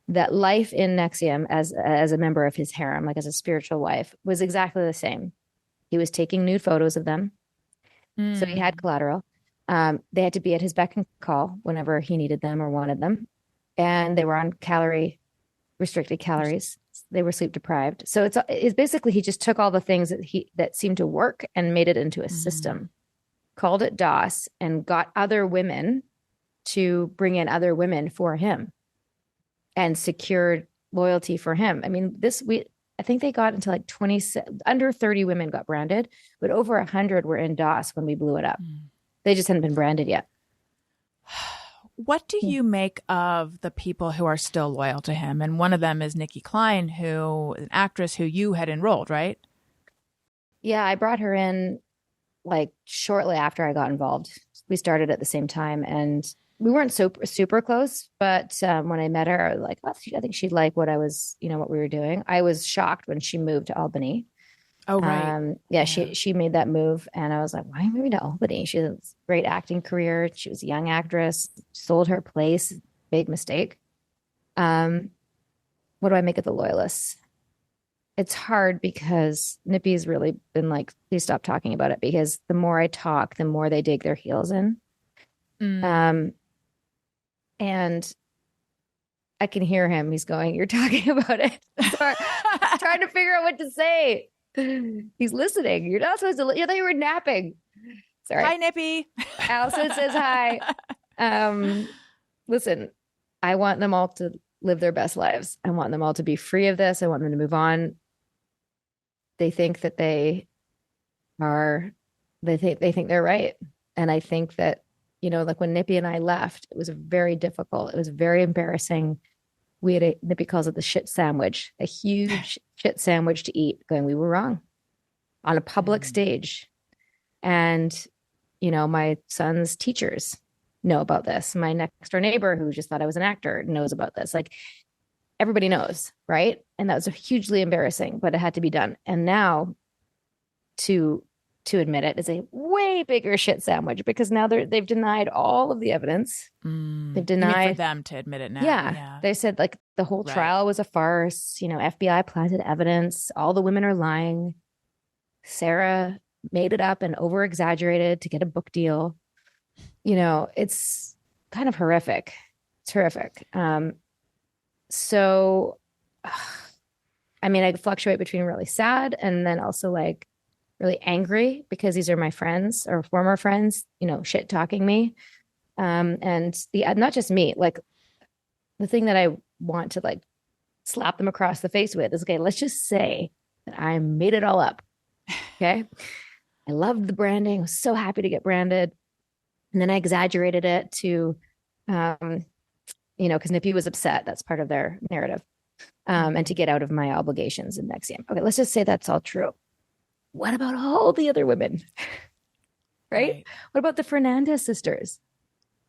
that life in NXIVM as a member of his harem, like as a spiritual wife, was exactly the same. He was taking nude photos of them. So he had collateral. They had to be at his beck and call whenever he needed them or wanted them. And they were on restricted calories. They were sleep deprived. So it's basically, he just took all the things that seemed to work and made it into a system, called it DOS, and got other women to bring in other women for him and secured loyalty for him. I mean, I think they got into like under 30 women got branded, but over 100 were in DOS when we blew it up. They just hadn't been branded yet. What do you make of the people who are still loyal to him? And one of them is Nikki Klein, an actress who you had enrolled, right? Yeah, I brought her in like shortly after I got involved. We started at the same time, and we weren't super close. But when I met her, I was like, I think she'd like what what we were doing. I was shocked when she moved to Albany. Oh, right. She made that move, and I was like, why are you moving to Albany? She has a great acting career. She was a young actress, sold her place, big mistake. What do I make of the loyalists? It's hard because Nippy's really been like, please stop talking about it, because the more I talk, the more they dig their heels in. And I can hear him. He's going, you're talking about it. Sorry. Trying to figure out what to say. He's listening. You're not supposed to. You thought you were napping. Sorry. Hi, Nippy. Allison says hi. Listen, I want them all to live their best lives. I want them all to be free of this. I want them to move on. They think that they think they're right. And I think that, like when Nippy and I left, it was very difficult. It was very embarrassing. Nippy calls it the shit sandwich, a huge shit sandwich to eat, going, we were wrong on a public stage. And, my son's teachers know about this. My next door neighbor, who just thought I was an actor, knows about this. Like, everybody knows, right? And that was hugely embarrassing, but it had to be done. And now to admit it is a way bigger shit sandwich, because now they've denied all of the evidence. They've denied for them to admit it now. Yeah. They said like the whole trial was a farce. FBI planted evidence. All the women are lying. Sarah made it up and over exaggerated to get a book deal. It's kind of horrific. It's horrific. So, I fluctuate between really sad and then also like really angry, because these are my friends or former friends, shit talking me. And not just me, like the thing that I want to like slap them across the face with is, okay, let's just say that I made it all up. Okay. I loved the branding. I was so happy to get branded. And then I exaggerated it to, because Nippy was upset. That's part of their narrative. And to get out of my obligations in NXIVM. Okay, let's just say that's all true. What about all the other women? Right? What about the Fernandez sisters?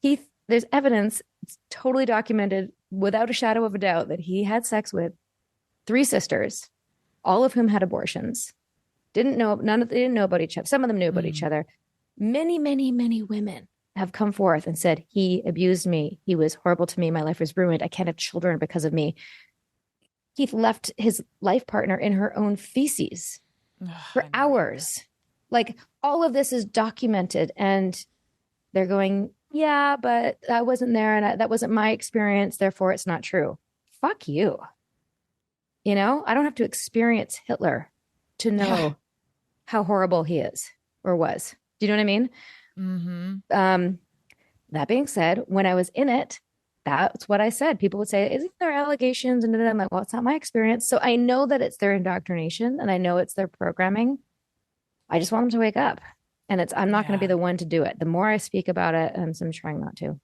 Keith, there's evidence, it's totally documented without a shadow of a doubt that he had sex with 3 sisters, all of whom had abortions. They didn't know about each other. Some of them knew about each other. Many, many, many women have come forth and said, he abused me. He was horrible to me. My life was ruined. I can't have children because of me. Keith left his life partner in her own feces for hours. Like, all of this is documented, and they're going, yeah, but I wasn't there, and that wasn't my experience. Therefore, it's not true. Fuck you. I don't have to experience Hitler to know how horrible he is or was. Do you know what I mean? Mm-hmm. That being said, when I was in it, that's what I said. People would say, isn't there allegations? And I'm like, well, it's not my experience. So I know that it's their indoctrination, and I know it's their programming. I just want them to wake up. And I'm not going to be the one to do it. The more I speak about it, I'm trying not to.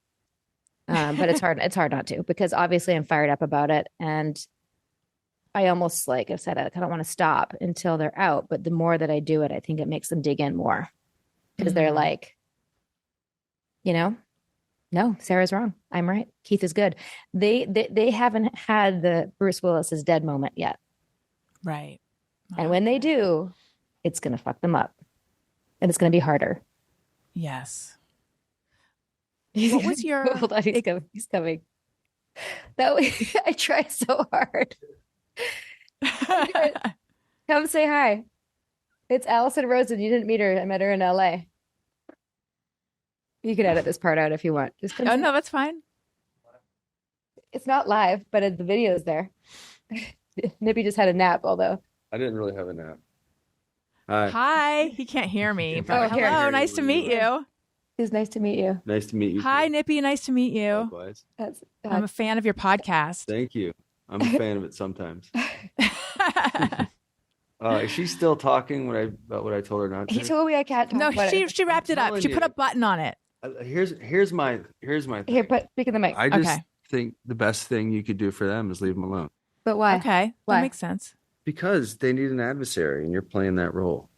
But it's hard. It's hard not to, because obviously I'm fired up about it. And I almost, like I've said, I kind of want to stop until they're out. But the more that I do it, I think it makes them dig in more, because they're like, no, Sarah's wrong. I'm right. Keith is good. They haven't had the Bruce Willis is dead moment yet. Right. And when they do, it's going to fuck them up. And it's going to be harder. Yes. What was your... Hold on, he's coming. I try so hard. Come say hi. It's Alison Rosen. You didn't meet her. I met her in LA. You can edit this part out if you want. Just no, that's fine. It's not live, but the video is there. Nippy just had a nap, although. I didn't really have a nap. Hi. He can't hear me, but hello. Nice to meet you. It's nice to meet you. Nice to meet you. Hi, Nippy. Nice to meet you. Likewise. I'm a fan of your podcast. Thank you. I'm a fan of it sometimes. Is she still talking about what I told her not to? He told me I can't talk. No, she wrapped it up. She put a button on it. Here's my thing. Here, speak in the mic. I just think the best thing you could do for them is leave them alone. But why? Okay, why? That makes sense. Because they need an adversary, and you're playing that role,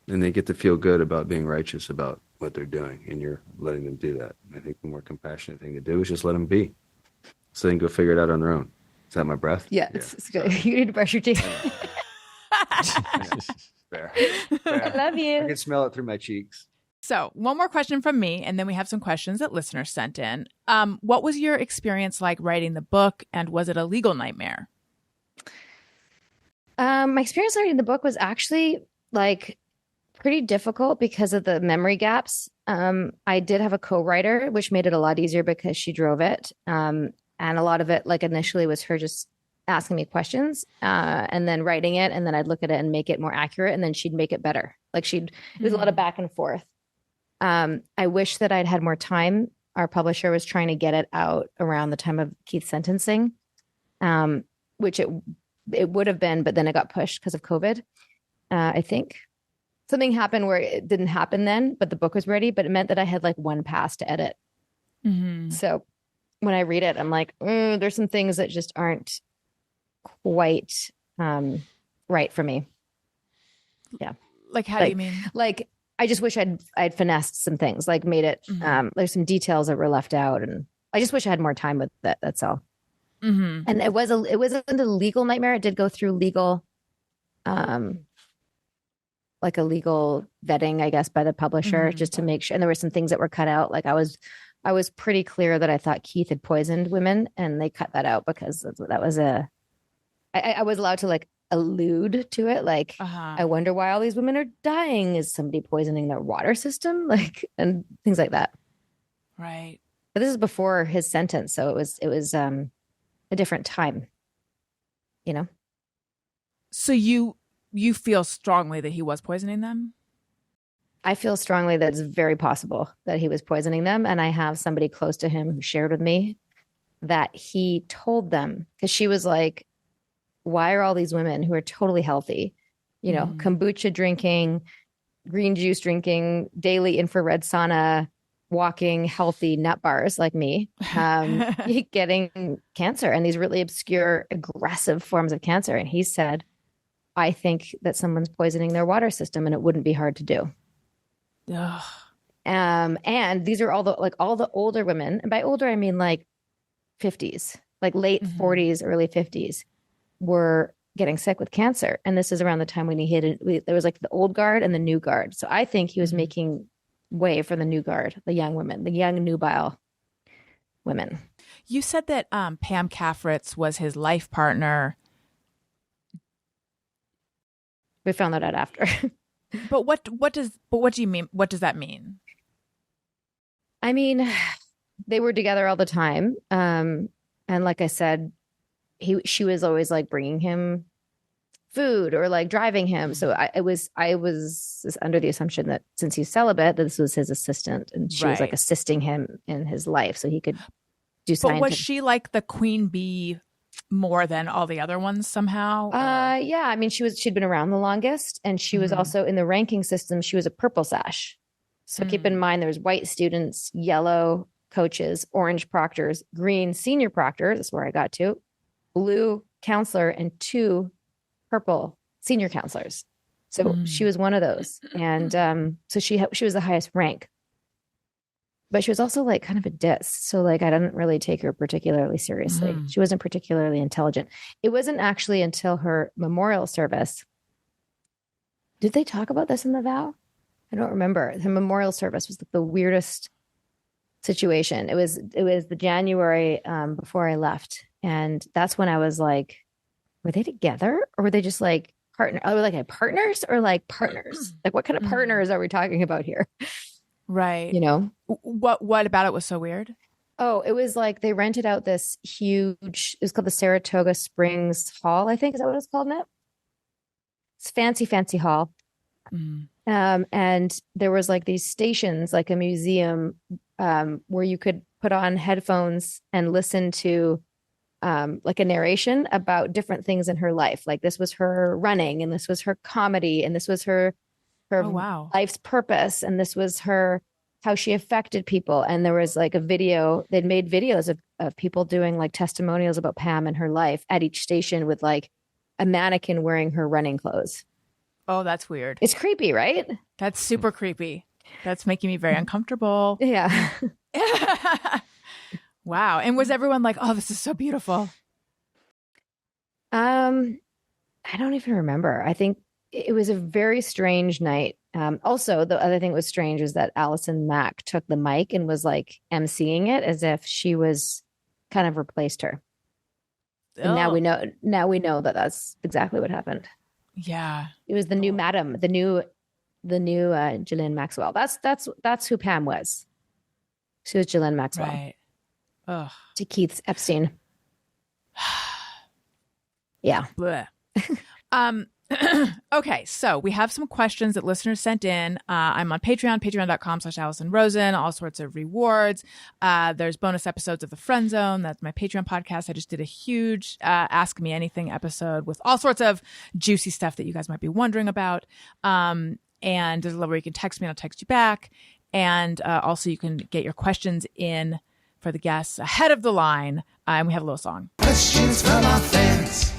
and they get to feel good about being righteous about what they're doing, and you're letting them do that. And I think the more compassionate thing to do is just let them be, so they can go figure it out on their own. Is that my breath? Yeah. It's good. You need to brush your teeth. Fair. I love you. I can smell it through my cheeks. So one more question from me, and then we have some questions that listeners sent in. What was your experience like writing the book, and was it a legal nightmare? My experience writing the book was actually pretty difficult because of the memory gaps. I did have a co-writer, which made it a lot easier because she drove it. And a lot of it, initially was her just asking me questions and then writing it. And then I'd look at it and make it more accurate. And then she'd make it better. It was a lot of back and forth. I wish that I'd had more time. Our publisher was trying to get it out around the time of Keith's sentencing, which it would have been, but then it got pushed because of COVID. I think something happened where it didn't happen then, but the book was ready, but it meant that I had one pass to edit. Mm-hmm. So when I read it, I'm like, there's some things that just aren't quite right for me. Yeah. How do you mean? I just wish I'd finessed some things, made it, there's some details that were left out, and I just wish I had more time with that. That's all. Mm-hmm. And it wasn't a legal nightmare. It did go through legal, a legal vetting, I guess, by the publisher, just to make sure. And there were some things that were cut out. I was pretty clear that I thought Keith had poisoned women, and they cut that out because that was I was allowed to allude to it. I wonder why all these women are dying. Is somebody poisoning their water system? And things like that. Right. But this is before his sentence. So it was a different time, So you feel strongly that he was poisoning them? I feel strongly that it's very possible that he was poisoning them. And I have somebody close to him who shared with me that he told them, because she was like, why are all these women who are totally healthy, kombucha drinking, green juice drinking, daily infrared sauna, walking healthy nut bars like me, getting cancer and these really obscure, aggressive forms of cancer? And he said, I think that someone's poisoning their water system and it wouldn't be hard to do. Ugh. And these are all the older women. And by older, I mean like 50s, like late 40s, early 50s were getting sick with cancer. And this is around the time when he hit it. There was like the old guard and the new guard. So I think he was making way for the new guard, the young women, the young nubile women. You said that Pam Cafritz was his life partner. We found that out after. But what do you mean? What does that mean? I mean, they were together all the time. And like I said, she was always like bringing him food or like driving him. So I was under the assumption that since he's celibate, that this was his assistant and she was like assisting him in his life so he could do science. But was she like the queen bee more than all the other ones somehow? Yeah. I mean, she'd been around the longest and she was also in the ranking system. She was a purple sash. So keep in mind, there's white students, yellow coaches, orange proctors, green senior proctor. That's where I got to. Blue counselor and 2 purple senior counselors. So she was one of those. And so she was the highest rank. But she was also like kind of a diss. So like I didn't really take her particularly seriously. She wasn't particularly intelligent. It wasn't actually until her memorial service. Did they talk about this in the vow? I don't remember. Her memorial service was the weirdest situation. It was the January before I left. And that's when I was like, were they together or were they just like partners? Oh, like partners or like partners? Like what kind of partners are we talking about here? Right. What about it was so weird? Oh, it was like they rented out this huge, it was called the Saratoga Springs Hall, I think. Is that what it's called, Nip? It's fancy hall. And there was like these stations, like a museum, where you could put on headphones and listen to like a narration about different things in her life. Like this was her running and this was her comedy and this was her life's purpose. And this was how she affected people. And there was like a video, they'd made videos of people doing like testimonials about Pam and her life at each station with like a mannequin wearing her running clothes. Oh, that's weird. It's creepy, right? That's super creepy. That's making me very uncomfortable. Yeah. Wow. And was everyone like, oh, this is so beautiful? I don't even remember. I think it was a very strange night. Also, the other thing that was strange was that Allison Mack took the mic and was like emceeing it as if she was kind of replaced her. And now we know that that's exactly what happened. Yeah. It was the new madam, the new Ghislaine Maxwell. That's who Pam was. She was Ghislaine Maxwell. Right. Ugh. To Keith's Epstein. Yeah. Okay, so we have some questions that listeners sent in. I'm on Patreon, patreon.com/Allison Rosen, all sorts of rewards. There's bonus episodes of The Friend Zone. That's my Patreon podcast. I just did a huge Ask Me Anything episode with all sorts of juicy stuff that you guys might be wondering about. And there's a level where you can text me and I'll text you back. And also you can get your questions in for the guests ahead of the line. And we have a little song. Questions from our fans.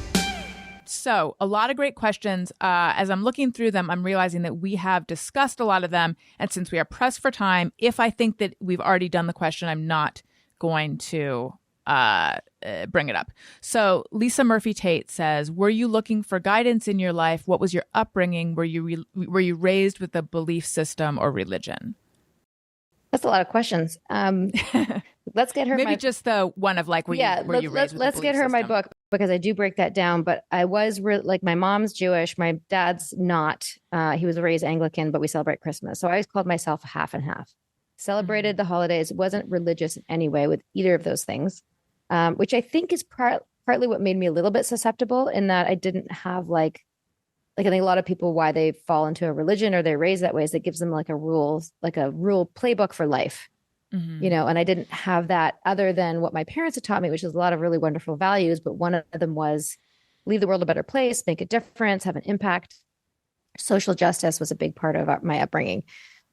So a lot of great questions. As I'm looking through them, I'm realizing that we have discussed a lot of them. And since we are pressed for time, if I think that we've already done the question, I'm not going to bring it up. So Lisa Murphy Tate says, were you looking for guidance in your life? What was your upbringing? Were you raised with a belief system or religion? That's a lot of questions. Let's get her maybe just the one of like, were you raised with a belief system? Let's get her my book because I do break that down. But I was like, my mom's Jewish, my dad's not. He was raised Anglican, but we celebrate Christmas. So I always called myself half and half. Celebrated the holidays. Wasn't religious in any way with either of those things, which I think is partly what made me a little bit susceptible in that I didn't have like I think a lot of people, why they fall into a religion or they're raised that way is it gives them like a rule playbook for life, and I didn't have that other than what my parents had taught me, which is a lot of really wonderful values. But one of them was leave the world a better place, make a difference, have an impact. Social justice was a big part of my upbringing.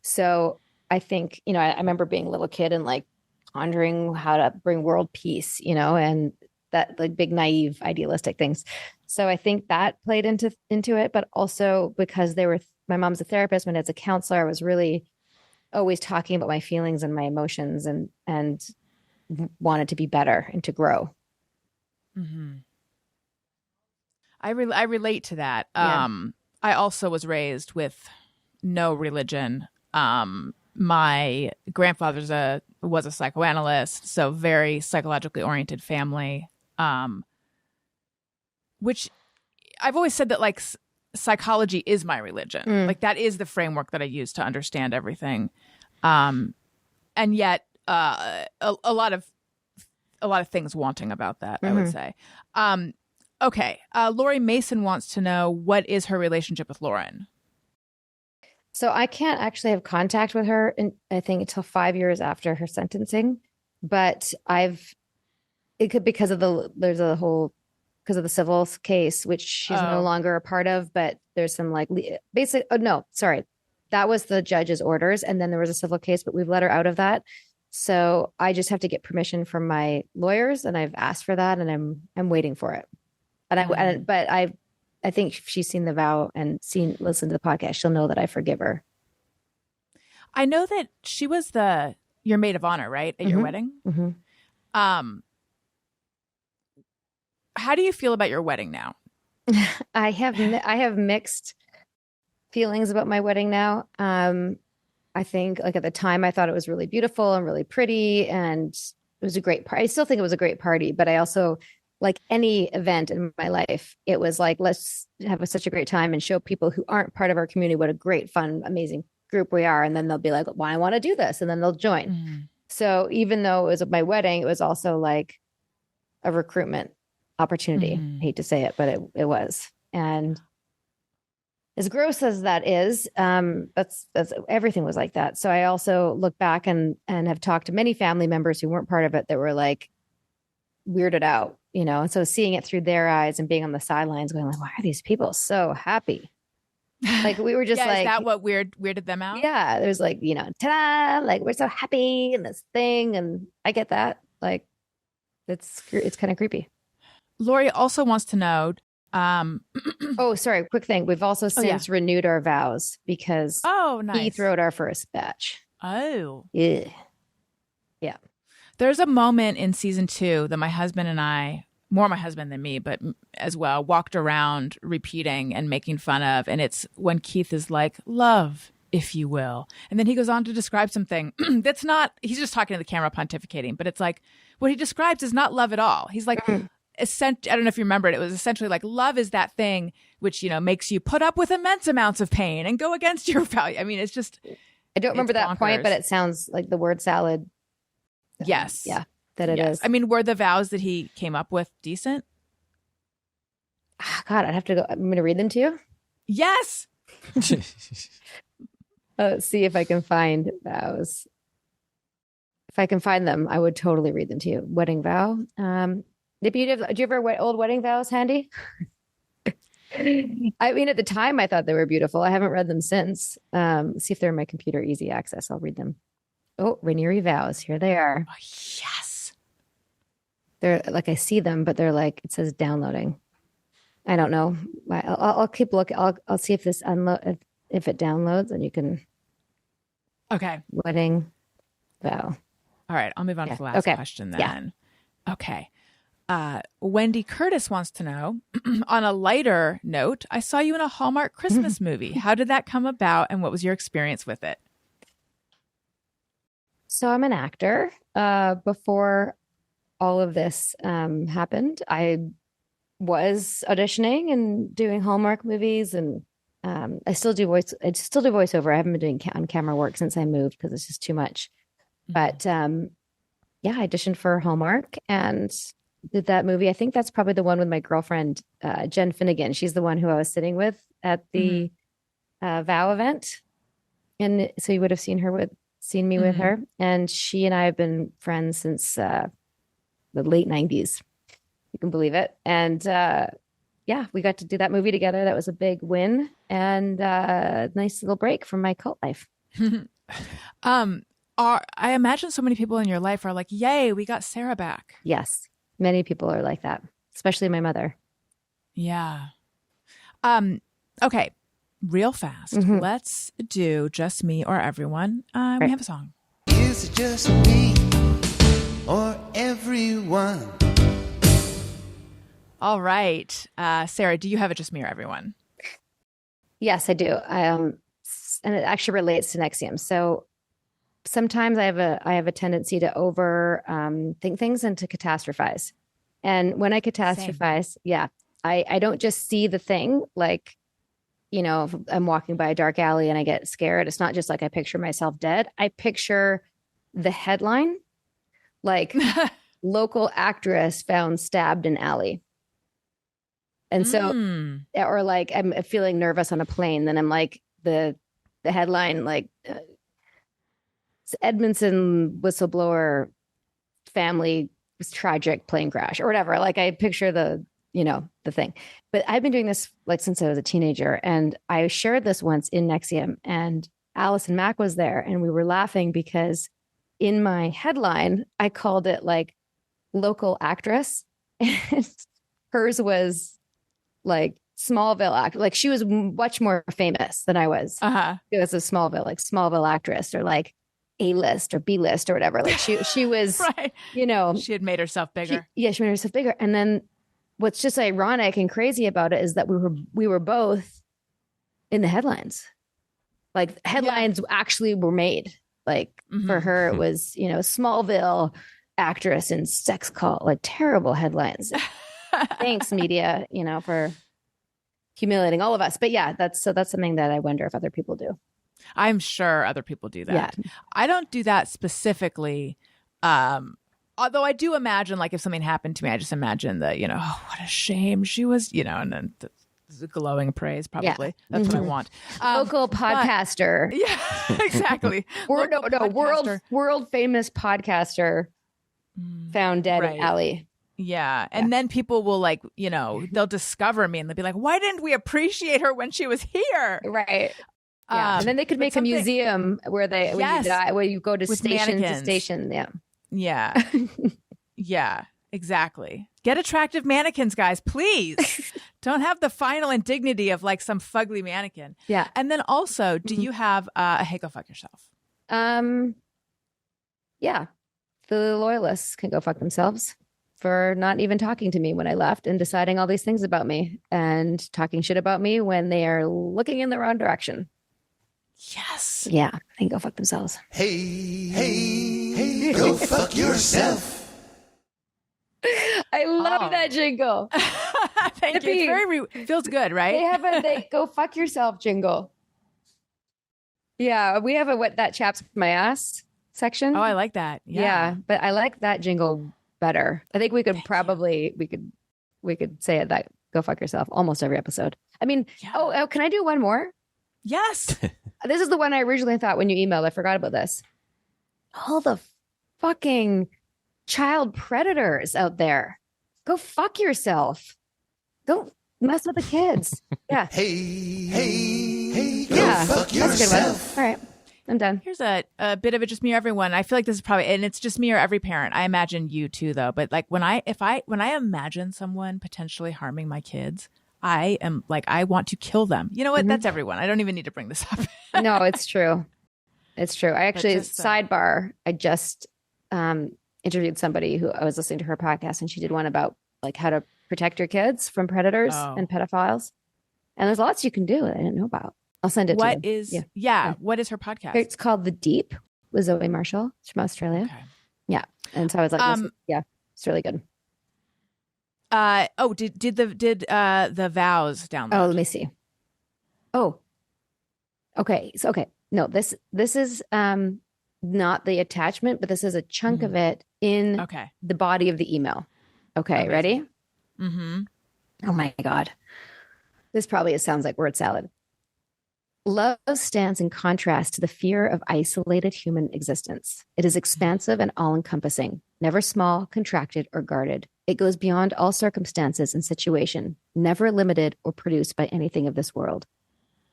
So I think, I remember being a little kid and like pondering how to bring world peace, and that like big, naive, idealistic things. So I think that played into it, but also because my mom's a therapist, my dad's a counselor, I was really always talking about my feelings and my emotions and wanted to be better and to grow. Mm-hmm. I relate to that. Yeah. I also was raised with no religion. My grandfather was a psychoanalyst, so very psychologically oriented family. Which I've always said that like psychology is my religion. Like that is the framework that I use to understand everything. And yet a lot of things wanting about that, I would say. Okay. Lori Mason wants to know, what is her relationship with Lauren? So I can't actually have contact with her, I think, until 5 years after her sentencing. But because of the civil case, which she's no longer a part of, but there's some like that was the judge's orders. And then there was a civil case, but we've let her out of that. So I just have to get permission from my lawyers, and I've asked for that, and I'm waiting for it. But I think if she's seen The Vow and listened to the podcast, she'll know that I forgive her. I know that she was your maid of honor, right? At your wedding? Mm-hmm. How do you feel about your wedding now? I have mixed feelings about my wedding now. I think like at the time I thought it was really beautiful and really pretty, and it was a great party. I still think it was a great party, but I also, like any event in my life, it was like, let's have such a great time and show people who aren't part of our community what a great, fun, amazing group we are. And then they'll be like, well, I want to do this. And then they'll join. Mm-hmm. So even though it was my wedding, it was also like a recruitment opportunity. I hate to say it, but it was. And as gross as that is, that's everything was like that. So I also look back and have talked to many family members who weren't part of it that were like weirded out, and so seeing it through their eyes and being on the sidelines going like, why are these people so happy? Like we were just yeah, like, is that what weirded them out? Yeah, there's like, ta-da, like we're so happy in this thing. And I get that. Like it's kind of creepy. Lori also wants to know, oh, sorry, quick thing. We've also since renewed our vows because Keith wrote our first batch. Oh. Yeah. Yeah. There's a moment in season 2 that my husband and I, more my husband than me, but as well, walked around repeating and making fun of. And it's when Keith is like, love, if you will. And then he goes on to describe something that's not, he's just talking to the camera pontificating, but it's like what he describes is not love at all. He's like, I don't know if you remember it. It was essentially like love is that thing which, makes you put up with immense amounts of pain and go against your value. I mean, it's just. I don't remember that point, but it sounds like the word salad. Yes. Yeah, that it is. I mean, were the vows that he came up with decent? God, I'd have to go. I'm going to read them to you. Yes. Let's see if I can find vows. If I can find them, I would totally read them to you. Wedding vow. Nippy, do you ever old wedding vows handy? I mean, at the time, I thought they were beautiful. I haven't read them since. See if they're in my computer, easy access. I'll read them. Oh, Raniere vows. Here they are. Oh, yes. They're like, I see them, but they're like, it says downloading. I don't know. I'll keep looking. I'll see if this if it downloads, and you can. Okay. Wedding vow. All right. I'll move on to the last question then. Yeah. Okay. Wendy Curtis wants to know, on a lighter note, I saw you in a Hallmark Christmas movie. How did that come about, and what was your experience with it? So I'm an actor. Before all of this happened, I was auditioning and doing Hallmark movies, and I still do voiceover. I haven't been doing on-camera work since I moved because it's just too much. But I auditioned for Hallmark and did that movie. I think that's probably the one with my girlfriend, Jen Finnegan. She's the one who I was sitting with at the Vow event. And so you would have seen me with her. And she and I have been friends since the late 90s. You can believe it. And yeah, we got to do that movie together. That was a big win and a nice little break from my cult life. I imagine so many people in your life are like, yay, we got Sarah back. Yes. Many people are like that, especially my mother. Yeah. Okay. Real fast. Let's do Just Me or Everyone. We have a song. Is it just me or everyone? All right. Sarah, do you have a Just Me or Everyone? Yes, I do. And it actually relates to NXIVM. So sometimes I have a tendency to over think things and to catastrophize. And when I catastrophize, I don't just see the thing like, you know, if I'm walking by a dark alley and I get scared. It's not just like I picture myself dead. I picture the headline, like local actress found stabbed in alley. And so, or like I'm feeling nervous on a plane. Then I'm like the headline, like Edmondson whistleblower family was tragic plane crash or whatever. Like I picture the thing. But I've been doing this like since I was a teenager, and I shared this once in NXIVM, and Allison Mack was there, and we were laughing because in my headline I called it like local actress, and hers was like Smallville actor. Like she was much more famous than I was. It was a Smallville actress, or like A-list or B-list or whatever. Like she was, right. You know, she had made herself bigger. She made herself bigger. And then what's just ironic and crazy about it is that we were both in the headlines. Like headlines actually were made. Like for her, it was, you know, Smallville actress and sex cult, like terrible headlines. Thanks, media, you know, for humiliating all of us. But yeah, that's something that I wonder if other people do. I'm sure other people do that. Yeah. I don't do that specifically. Although I do imagine, like, if something happened to me, I just imagine that, you know, oh, what a shame she was, you know, and then the glowing praise, probably. Yeah. That's what I want. Local podcaster. Yeah, exactly. World famous podcaster found dead in alley. Yeah. And then people will, like, you know, they'll discover me and they'll be like, why didn't we appreciate her when she was here? Right. Yeah. And then they could make a museum where when you die, where you go to station to station. Yeah. Yeah. Yeah, exactly. Get attractive mannequins, guys, please. Don't have the final indignity of like some fugly mannequin. Yeah. And then also, do you have a hey, go fuck yourself? Yeah. The loyalists can go fuck themselves for not even talking to me when I left and deciding all these things about me and talking shit about me when they are looking in the wrong direction. Yes. Yeah. They can go fuck themselves. Hey, go fuck yourself. I love that jingle. Thank you. It's very feels good, right? They have a go fuck yourself jingle. Yeah. We have what that chaps my ass section. Oh, I like that. Yeah. But I like that jingle better. I think we could we could say it that go fuck yourself almost every episode. I mean, oh, can I do one more? Yes. This is the one I originally thought when you emailed. I forgot about this. All the fucking child predators out there. Go fuck yourself. Don't mess with the kids. Yeah. Hey, go fuck yourself. All right. I'm done. Here's a bit of it, just me or everyone. I feel like this is probably, and it's just me or every parent. I imagine you too, though. But like when I imagine someone potentially harming my kids, I am like, I want to kill them. You know what? That's everyone. I don't even need to bring this up. No, it's true. It's true. I actually, sidebar, I just interviewed somebody who I was listening to her podcast, and she did one about like how to protect your kids from predators and pedophiles. And there's lots you can do that I didn't know about. I'll send it to you. What is her podcast? It's called The Deep with Zoe Marshall. She's from Australia. Okay. Yeah. And so I was like, it's really good. Did the vows download? Oh, let me see. Oh, okay. So, okay. No, this is not the attachment, but this is a chunk of it in the body of the email. Okay. Ready? Mm-hmm. Oh my God. This probably sounds like word salad. Love stands in contrast to the fear of isolated human existence. It is expansive and all-encompassing. never small, contracted, or guarded. It goes beyond all circumstances and situation, never limited or produced by anything of this world.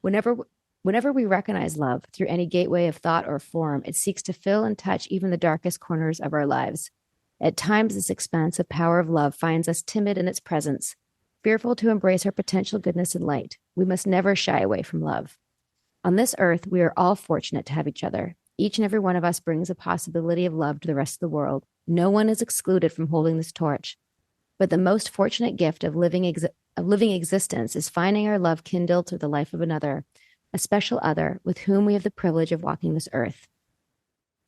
Whenever we recognize love through any gateway of thought or form, it seeks to fill and touch even the darkest corners of our lives. At times, this expansive power of love finds us timid in its presence, fearful to embrace our potential goodness and light. We must never shy away from love. On this earth, we are all fortunate to have each other. Each and every one of us brings a possibility of love to the rest of the world. No one is excluded from holding this torch. But the most fortunate gift of living existence is finding our love kindled through the life of another, a special other with whom we have the privilege of walking this earth.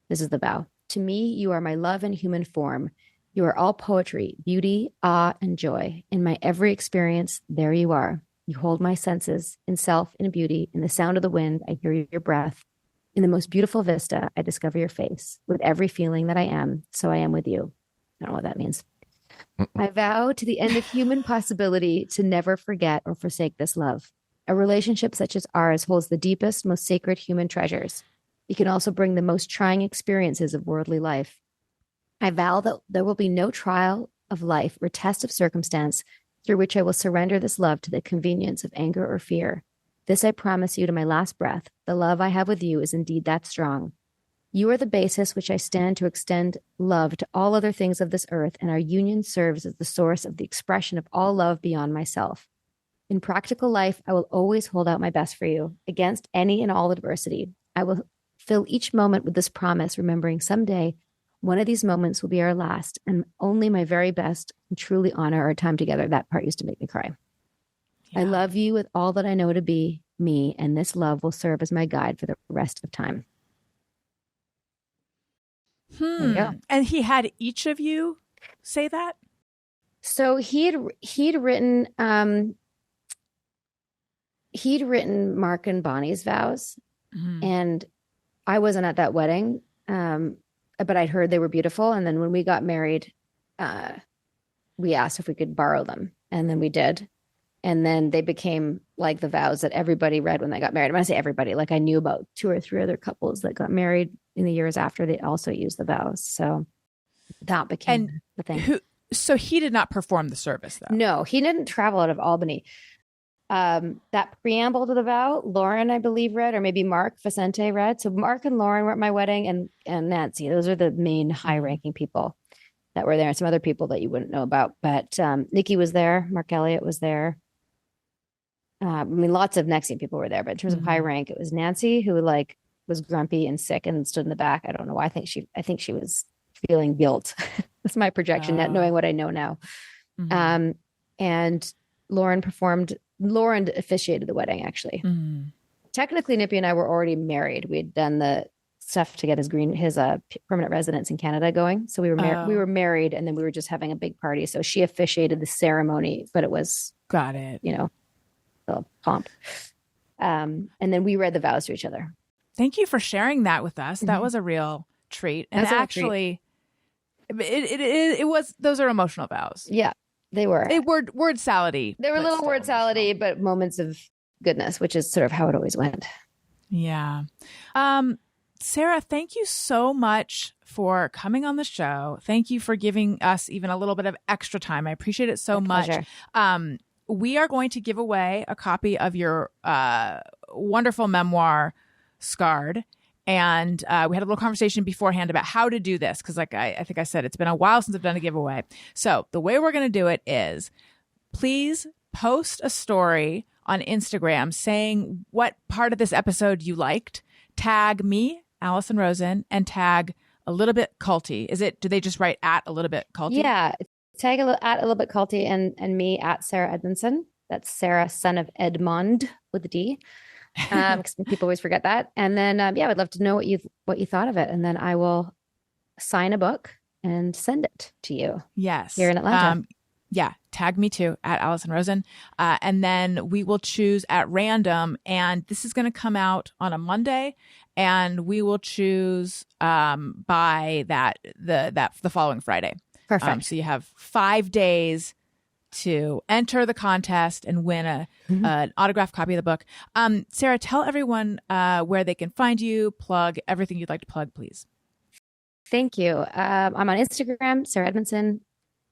This is the vow. To me, you are my love in human form. You are all poetry, beauty, awe, and joy. In my every experience, there you are. You hold my senses in self, in beauty, in the sound of the wind. I hear your breath. In the most beautiful vista, I discover your face. With every feeling that I am, so I am with you. I don't know what that means. I vow to the end of human possibility to never forget or forsake this love. A relationship such as ours holds the deepest, most sacred human treasures. It can also bring the most trying experiences of worldly life. I vow that there will be no trial of life or test of circumstance through which I will surrender this love to the convenience of anger or fear. This I promise you to my last breath. The love I have with you is indeed that strong. You are the basis which I stand to extend love to all other things of this earth, and our union serves as the source of the expression of all love beyond myself. In practical life, I will always hold out my best for you against any and all adversity. I will fill each moment with this promise, remembering someday one of these moments will be our last, and only my very best and truly honor our time together. That part used to make me cry. Yeah. I love you with all that I know to be me, and this love will serve as my guide for the rest of time. And he had each of you say that? So he'd written Mark and Bonnie's vows, and I wasn't at that wedding, but I'd heard they were beautiful. And then when we got married, we asked if we could borrow them, and then we did. And then they became like the vows that everybody read when they got married. When I say everybody, like I knew about 2 or 3 other couples that got married in the years after they also used the vows. So that became the thing. So he did not perform the service, though? No, he didn't travel out of Albany. That preamble to the vow, Lauren, I believe, read, or maybe Mark Vicente read. So Mark and Lauren were at my wedding, and Nancy. Those are the main high-ranking people that were there, and some other people that you wouldn't know about. But Nippy was there. Mark Elliott was there. I mean, lots of NXIVM people were there, but in terms of high rank, it was Nancy, who like was grumpy and sick and stood in the back. I don't know why. I think she was feeling guilt. That's my projection, not knowing what I know now. And Lauren officiated the wedding, actually. Technically, Nippy and I were already married. We had done the stuff to get his permanent residence in Canada going. So we were married, and then we were just having a big party. So she officiated the ceremony, but it was, got it, you know, the pomp. And then we read the vows to each other. Thank you for sharing that with us. That was a real treat. And actually, it was, those are emotional vows. Yeah, they were. Word salad-y. They were a little word salad-y, but moments of goodness, which is sort of how it always went. Yeah. Sarah, thank you so much for coming on the show. Thank you for giving us even a little bit of extra time. I appreciate it so much. We are going to give away a copy of your wonderful memoir, Scarred. And we had a little conversation beforehand about how to do this, because like I think I said, it's been a while since I've done a giveaway. So the way we're going to do it is, please post a story on Instagram saying what part of this episode you liked. Tag me, Allison Rosen, and tag A Little Bit Culty. Do they just write at A Little Bit Culty? Yeah. Tag at A Little Bit Culty and me at Sarah Edmondson. That's Sarah, son of Edmond with a D. Because people always forget that. And then, I would love to know what you thought of it. And then I will sign a book and send it to you. Yes. Here in Atlanta. Tag me too at Allison Rosen. And then we will choose at random. And this is going to come out on a Monday. And we will choose by the following Friday. Perfect. So you have 5 days to enter the contest and win an autographed copy of the book. Sarah, tell everyone where they can find you, plug everything you'd like to plug, please. Thank you. I'm on Instagram, Sarah Edmondson,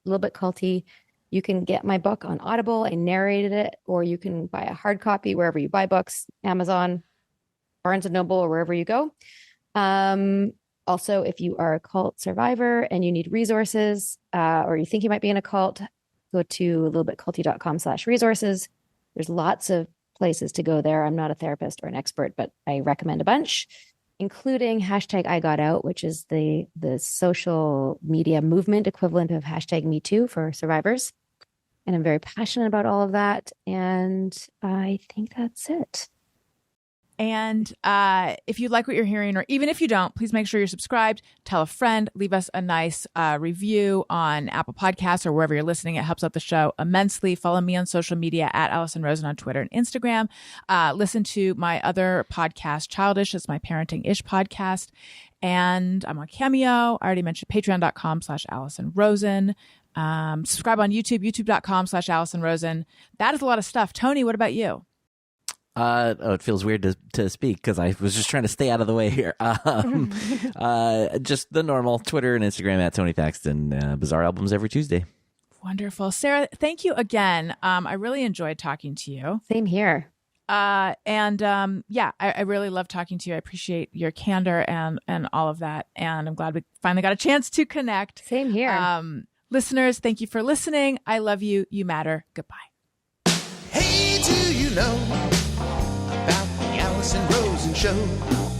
a little bit culty. You can get my book on Audible. I narrated it, or you can buy a hard copy wherever you buy books, Amazon, Barnes & Noble, or wherever you go. Also, if you are a cult survivor and you need resources, or you think you might be in a cult, go to littleBitCulty.com/resources. There's lots of places to go there. I'm not a therapist or an expert, but I recommend a bunch, including #IGotOut, which is the social media movement equivalent of #MeToo for survivors. And I'm very passionate about all of that. And I think that's it. And if you like what you're hearing, or even if you don't, please make sure you're subscribed. Tell a friend. Leave us a nice review on Apple Podcasts or wherever you're listening. It helps out the show immensely. Follow me on social media at Allison Rosen on Twitter and Instagram. Listen to my other podcast, Childish. It's my parenting-ish podcast. And I'm on Cameo. I already mentioned patreon.com/Allison Rosen. Subscribe on YouTube, youtube.com/Allison Rosen. That is a lot of stuff. Tony, what about you? It feels weird to speak because I was just trying to stay out of the way here. Just the normal Twitter and Instagram at Tony Thaxton. Bizarre Albums every Tuesday. Wonderful. Sarah, thank you again. I really enjoyed talking to you. Same here. I really love talking to you. I appreciate your candor and all of that. And I'm glad we finally got a chance to connect. Same here. Listeners, thank you for listening. I love you. You matter. Goodbye. Hey, do you know about the Allison Rosen show?